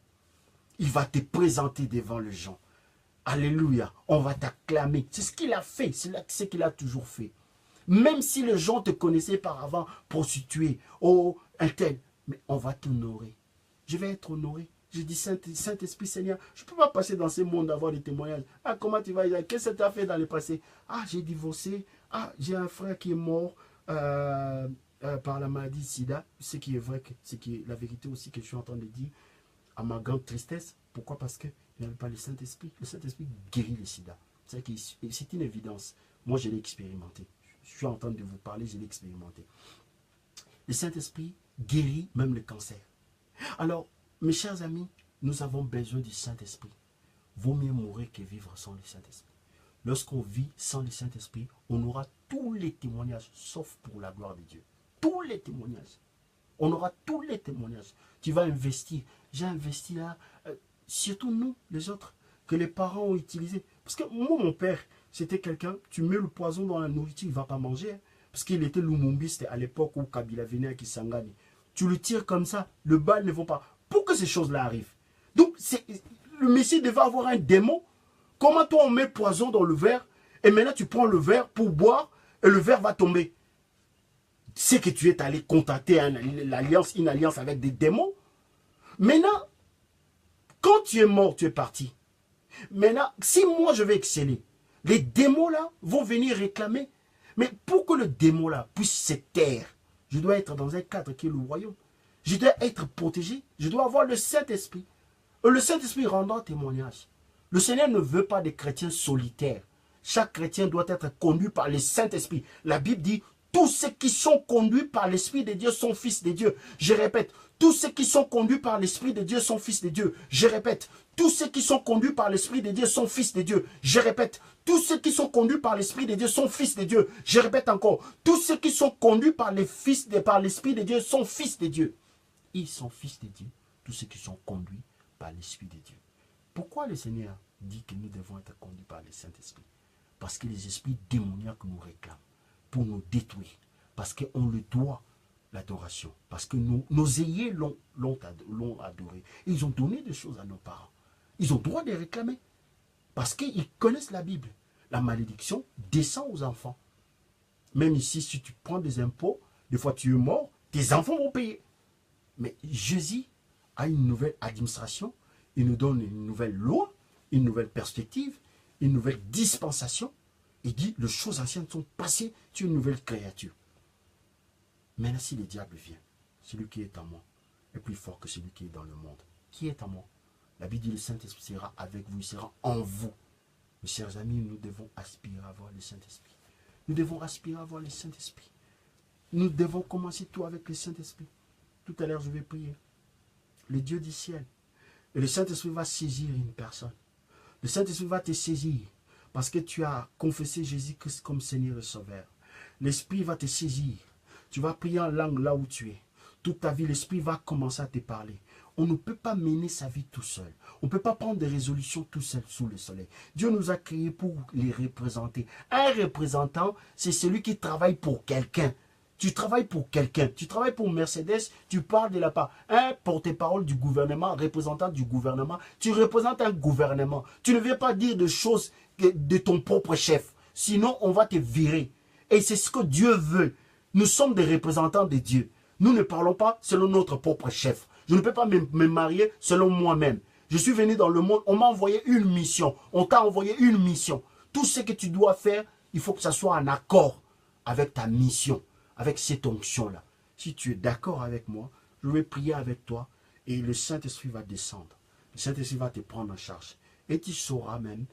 Il va te présenter devant les gens. Alléluia. On va t'acclamer. C'est ce qu'il a fait. C'est ce qu'il a toujours fait. Même si les gens te connaissaient par avant, prostituée, oh, un tel. Mais on va t'honorer. Je vais être honoré. Je dis, Saint-Esprit, Seigneur, je ne peux pas passer dans ce monde d'avoir des témoignages. Ah, comment tu vas dire? Qu'est-ce que tu as fait dans le passé? Ah, j'ai divorcé. Ah, j'ai un frère qui est mort. par la maladie sida, ce qui est vrai, ce qui est la vérité aussi que je suis en train de dire, à ma grande tristesse. Pourquoi? Parce qu'il n'y avait pas le Saint-Esprit. Le Saint-Esprit guérit le sida. C'est une évidence. Moi, je l'ai expérimenté. Je suis en train de vous parler, je l'ai expérimenté. Le Saint-Esprit guérit même le cancer. Alors, mes chers amis, nous avons besoin du Saint-Esprit. Vaut mieux mourir que vivre sans le Saint-Esprit. Lorsqu'on vit sans le Saint-Esprit, on aura tous les témoignages, sauf pour la gloire de Dieu. Tous les témoignages. On aura tous les témoignages. Tu vas investir. J'ai investi là, surtout nous, les autres, que les parents ont utilisé. Parce que moi, mon père, c'était quelqu'un, tu mets le poison dans la nourriture, il ne va pas manger. Hein, parce qu'il était lumumbiste à l'époque où Kabila venait à Kisangani. Tu le tires comme ça, le bal ne va pas. Pour que ces choses-là arrivent. Donc, le Messie devait avoir un démon. Comment toi, on met poison dans le verre, et maintenant tu prends le verre pour boire, et le verre va tomber. C'est que tu es allé contacter une alliance avec des démons. Maintenant, quand tu es mort, tu es parti. Maintenant, si moi je vais exceller, les démons là vont venir réclamer. Mais pour que le démon là puisse se taire, je dois être dans un cadre qui est le royaume. Je dois être protégé. Je dois avoir le Saint-Esprit. Le Saint-Esprit rendant témoignage. Le Seigneur ne veut pas des chrétiens solitaires. Chaque chrétien doit être conduit par le Saint-Esprit. La Bible dit, tous ceux qui sont conduits par l'Esprit de Dieu sont fils de Dieu. Je répète, tous ceux qui sont conduits par l'Esprit de Dieu sont fils de Dieu. Je répète, tous ceux qui sont conduits par l'Esprit de Dieu sont fils de Dieu. Je répète, tous ceux qui sont conduits par l'Esprit de Dieu sont fils de Dieu. Je répète encore, tous ceux qui sont conduits par l'Esprit de Dieu sont fils de Dieu. Ils sont fils de Dieu, tous ceux qui sont conduits par l'Esprit de Dieu. Pourquoi le Seigneur dit que nous devons être conduits par le Saint-Esprit? Parce que les esprits démoniaques nous réclament pour nous détruire. Parce qu'on le doit l'adoration. Parce que nos aïeux l'ont adoré. Ils ont donné des choses à nos parents. Ils ont le droit de réclamer. Parce qu'ils connaissent la Bible. La malédiction descend aux enfants. Même ici, si tu prends des impôts, des fois tu es mort, tes enfants vont payer. Mais Jésus a une nouvelle administration. Il nous donne une nouvelle loi, une nouvelle perspective, une nouvelle dispensation. Il dit, les choses anciennes sont passées, tu es une nouvelle créature. Maintenant, si le diable vient, celui qui est en moi est plus fort que celui qui est dans le monde. Qui est en moi? La Bible dit, le Saint-Esprit sera avec vous, il sera en vous. Mes chers amis, nous devons aspirer à avoir le Saint-Esprit. Nous devons aspirer à avoir le Saint-Esprit. Nous devons commencer tout avec le Saint-Esprit. Tout à l'heure, je vais prier. Le Dieu du ciel. Et le Saint-Esprit va saisir une personne. Le Saint-Esprit va te saisir parce que tu as confessé Jésus-Christ comme Seigneur et Sauveur. L'Esprit va te saisir. Tu vas prier en langue là où tu es. Toute ta vie, l'Esprit va commencer à te parler. On ne peut pas mener sa vie tout seul. On ne peut pas prendre des résolutions tout seul sous le soleil. Dieu nous a créés pour les représenter. Un représentant, c'est celui qui travaille pour quelqu'un. Tu travailles pour quelqu'un. Tu travailles pour Mercedes, tu parles de la part. Un porte-parole du gouvernement, représentant du gouvernement. Tu représentes un gouvernement. Tu ne viens pas dire des choses de ton propre chef. Sinon, on va te virer. Et c'est ce que Dieu veut. Nous sommes des représentants de Dieu. Nous ne parlons pas selon notre propre chef. Je ne peux pas me marier selon moi-même. Je suis venu dans le monde, on m'a envoyé une mission. On t'a envoyé une mission. Tout ce que tu dois faire, il faut que ça soit en accord avec ta mission, avec cette onction-là. Si tu es d'accord avec moi, je vais prier avec toi et le Saint-Esprit va descendre. Le Saint-Esprit va te prendre en charge. Et tu sauras même,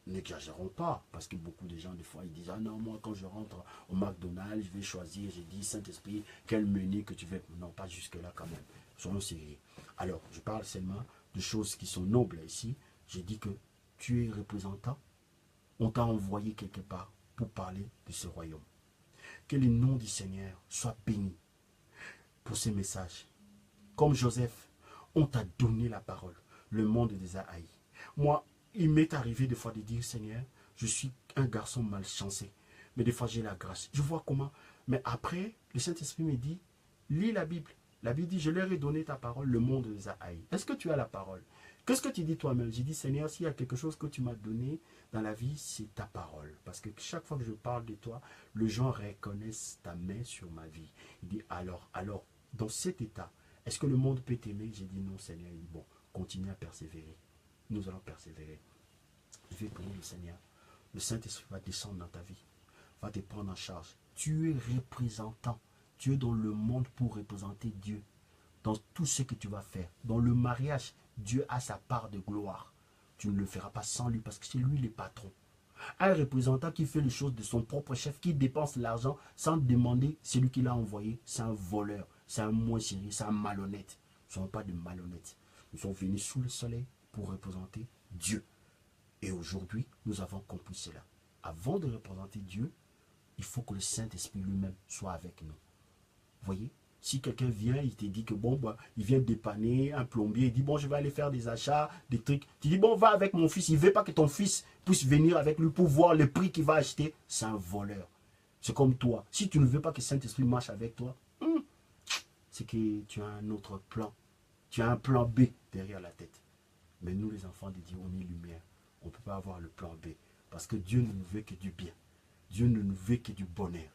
n'exagérons pas, parce que beaucoup de gens, des fois, ils disent, ah non, moi, quand je rentre au McDonald's, je vais choisir, j'ai dit, Saint-Esprit, quel menu que tu veux. Non, pas jusque-là quand même. Soyons sérieux. Alors, je parle seulement de choses qui sont nobles ici. J'ai dit que tu es représentant. On t'a envoyé quelque part pour parler de ce royaume. Que le nom du Seigneur soit béni pour ces messages. Comme Joseph, on t'a donné la parole. Le monde les a haïs. Moi, il m'est arrivé des fois de dire, Seigneur, je suis un garçon malchancé. Mais des fois, j'ai la grâce. Je vois comment. Mais après, le Saint-Esprit me dit, lis la Bible. La Bible dit, je leur ai donné ta parole, le monde les a haïs. Est-ce que tu as la parole? Qu'est-ce que tu dis toi-même? J'ai dit, Seigneur, s'il y a quelque chose que tu m'as donné dans la vie, c'est ta parole. Parce que chaque fois que je parle de toi, les gens reconnaissent ta main sur ma vie. Il dit, alors, dans cet état, est-ce que le monde peut t'aimer? J'ai dit, non, Seigneur. Il dit, bon, continue à persévérer. Nous allons persévérer. Je vais prier le Seigneur. Le Saint-Esprit va descendre dans ta vie, va te prendre en charge. Tu es représentant Tu es dans le monde pour représenter Dieu. Dans tout ce que tu vas faire. Dans le mariage, Dieu a sa part de gloire. Tu ne le feras pas sans lui parce que c'est lui le patron. Un représentant qui fait les choses de son propre chef, qui dépense l'argent sans demander celui qui l'a envoyé, c'est un voleur, c'est un moins sérieux, c'est un malhonnête. Nous ne sommes pas des malhonnêtes. Nous sommes venus sous le soleil pour représenter Dieu. Et aujourd'hui, nous avons compris cela. Avant de représenter Dieu, il faut que le Saint-Esprit lui-même soit avec nous. Vous voyez? Si quelqu'un vient, il te dit que bon, bah, il vient dépanner un plombier, il dit bon, je vais aller faire des achats, des trucs. Tu dis bon, va avec mon fils. Il ne veut pas que ton fils puisse venir avec lui pour voir le prix qu'il va acheter. C'est un voleur. C'est comme toi. Si tu ne veux pas que Saint-Esprit marche avec toi, c'est que tu as un autre plan. Tu as un plan B derrière la tête. Mais nous, les enfants de Dieu, on est lumière. On ne peut pas avoir le plan B. Parce que Dieu ne nous veut que du bien. Dieu ne nous veut que du bonheur.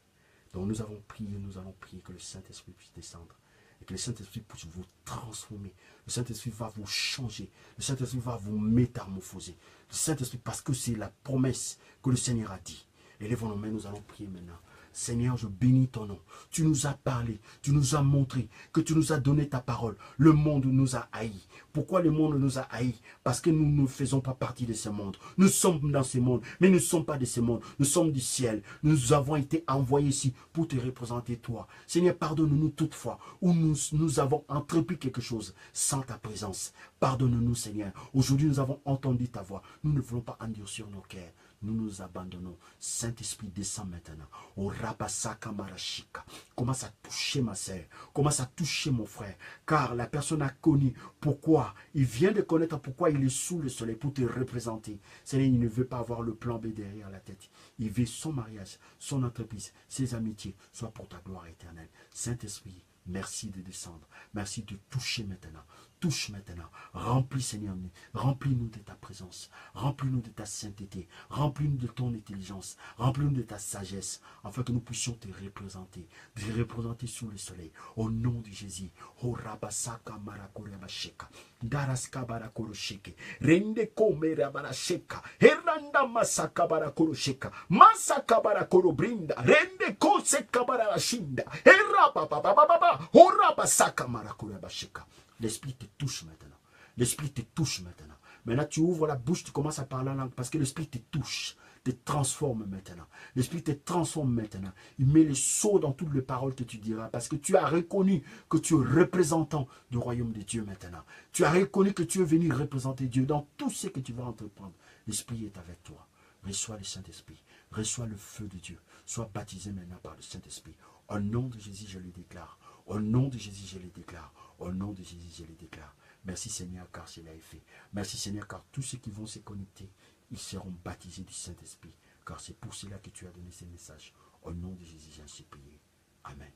Donc nous avons prié, nous allons prier que le Saint-Esprit puisse descendre. Et que le Saint-Esprit puisse vous transformer. Le Saint-Esprit va vous changer. Le Saint-Esprit va vous métamorphoser. Le Saint-Esprit, parce que c'est la promesse que le Seigneur a dit. Élevons nos mains, nous allons prier maintenant. Seigneur, je bénis ton nom. Tu nous as parlé, tu nous as montré que tu nous as donné ta parole. Le monde nous a haïs. Pourquoi le monde nous a haïs? Parce que nous ne faisons pas partie de ce monde. Nous sommes dans ce monde, mais nous ne sommes pas de ce monde. Nous sommes du ciel. Nous avons été envoyés ici pour te représenter toi. Seigneur, pardonne-nous toutefois où nous avons entrepris quelque chose sans ta présence. Pardonne-nous, Seigneur. Aujourd'hui, nous avons entendu ta voix. Nous ne voulons pas endurcir nos cœurs. Nous nous abandonnons. Saint-Esprit, descend maintenant. Au Rabasaka Marashika. Commence à toucher ma sœur. Commence à toucher mon frère. Car la personne a connu pourquoi. Il vient de connaître pourquoi il est sous le soleil pour te représenter. Seigneur, il ne veut pas avoir le plan B derrière la tête. Il veut son mariage, son entreprise, ses amitiés, soit pour ta gloire éternelle. Saint-Esprit, merci de descendre. Merci de toucher maintenant. Touche maintenant. Remplis, Seigneur, remplis-nous de ta présence. Remplis-nous de ta sainteté. Remplis-nous de ton intelligence. Remplis-nous de ta sagesse, afin que nous puissions te représenter sous le soleil. Au nom de Jésus. Oh Rabasaka Marakorabasheka. Daraska Barakorosheke. Rende Komera Barasheka. Hernanda Masaka Barakorosheka. Masaka Barakorobrinda. Rende Koseka Barashinda. Herababababa. Oh Rabasaka Marakorabasheka. L'Esprit te touche maintenant. L'Esprit te touche maintenant. Maintenant, tu ouvres la bouche, tu commences à parler en langue parce que l'Esprit te touche, te transforme maintenant. L'Esprit te transforme maintenant. Il met le sceau dans toutes les paroles que tu diras parce que tu as reconnu que tu es représentant du royaume de Dieu maintenant. Tu as reconnu que tu es venu représenter Dieu dans tout ce que tu vas entreprendre. L'Esprit est avec toi. Reçois le Saint-Esprit. Reçois le feu de Dieu. Sois baptisé maintenant par le Saint-Esprit. Au nom de Jésus, je le déclare. Au nom de Jésus, je le déclare. Au nom de Jésus, je le déclare. Merci Seigneur, car cela est fait. Merci Seigneur, car tous ceux qui vont se connecter, ils seront baptisés du Saint-Esprit. Car c'est pour cela que tu as donné ces messages. Au nom de Jésus, j'en suis prié. Amen.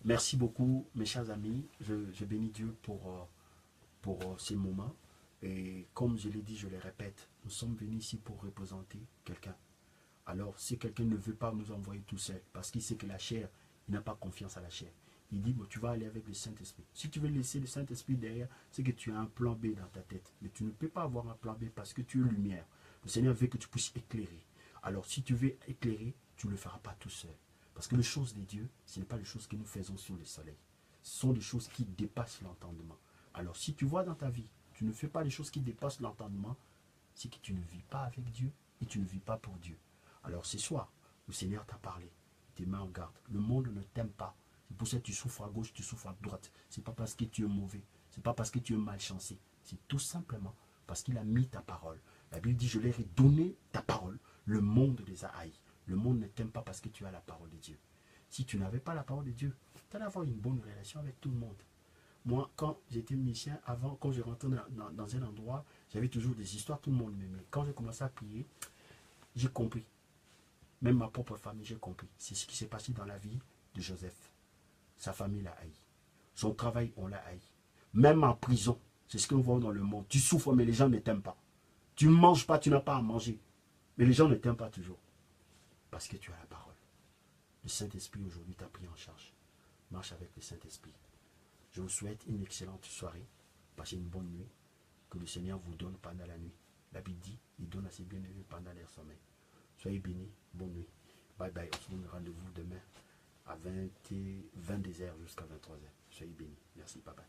Merci beaucoup, mes chers amis. Je bénis Dieu pour ces moments. Et comme je l'ai dit, je le répète, nous sommes venus ici pour représenter quelqu'un. Alors, si quelqu'un ne veut pas nous envoyer tout seul, parce qu'il sait que la chair, il n'a pas confiance à la chair. Il dit, bon, tu vas aller avec le Saint-Esprit. Si tu veux laisser le Saint-Esprit derrière, c'est que tu as un plan B dans ta tête. Mais tu ne peux pas avoir un plan B parce que tu es lumière. Le Seigneur veut que tu puisses éclairer. Alors, si tu veux éclairer, tu ne le feras pas tout seul. Parce que les choses de Dieu, ce n'est pas les choses que nous faisons sur le soleil. Ce sont des choses qui dépassent l'entendement. Alors, si tu vois dans ta vie, tu ne fais pas les choses qui dépassent l'entendement, c'est que tu ne vis pas avec Dieu et tu ne vis pas pour Dieu. Alors, ce soir, le Seigneur t'a parlé. Tes mains en garde. Le monde ne t'aime pas. C'est pour ça que tu souffres à gauche, tu souffres à droite. Ce n'est pas parce que tu es mauvais. Ce n'est pas parce que tu es malchancé. C'est tout simplement parce qu'il a mis ta parole. La Bible dit, je leur ai donné ta parole. Le monde les a haïs. Le monde ne t'aime pas parce que tu as la parole de Dieu. Si tu n'avais pas la parole de Dieu, tu allais avoir une bonne relation avec tout le monde. Moi, quand j'étais musicien, avant, quand je rentrais dans un endroit, j'avais toujours des histoires, tout le monde m'aimait. Quand j'ai commencé à prier, j'ai compris. Même ma propre famille, j'ai compris. C'est ce qui s'est passé dans la vie de Joseph. Sa famille l'a haï. Son travail, on l'a haï. Même en prison, c'est ce que nous voyons dans le monde. Tu souffres, mais les gens ne t'aiment pas. Tu ne manges pas, tu n'as pas à manger. Mais les gens ne t'aiment pas toujours. Parce que tu as la parole. Le Saint-Esprit aujourd'hui t'a pris en charge. Marche avec le Saint-Esprit. Je vous souhaite une excellente soirée. Passez une bonne nuit. Que le Seigneur vous donne pendant la nuit. La Bible dit, il donne à ses bien-aimés pendant leur sommeil. Soyez bénis. Bonne nuit. Bye bye. On se donne rendez-vous demain à 22h jusqu'à 23h. Soyez bénis. Merci, papa.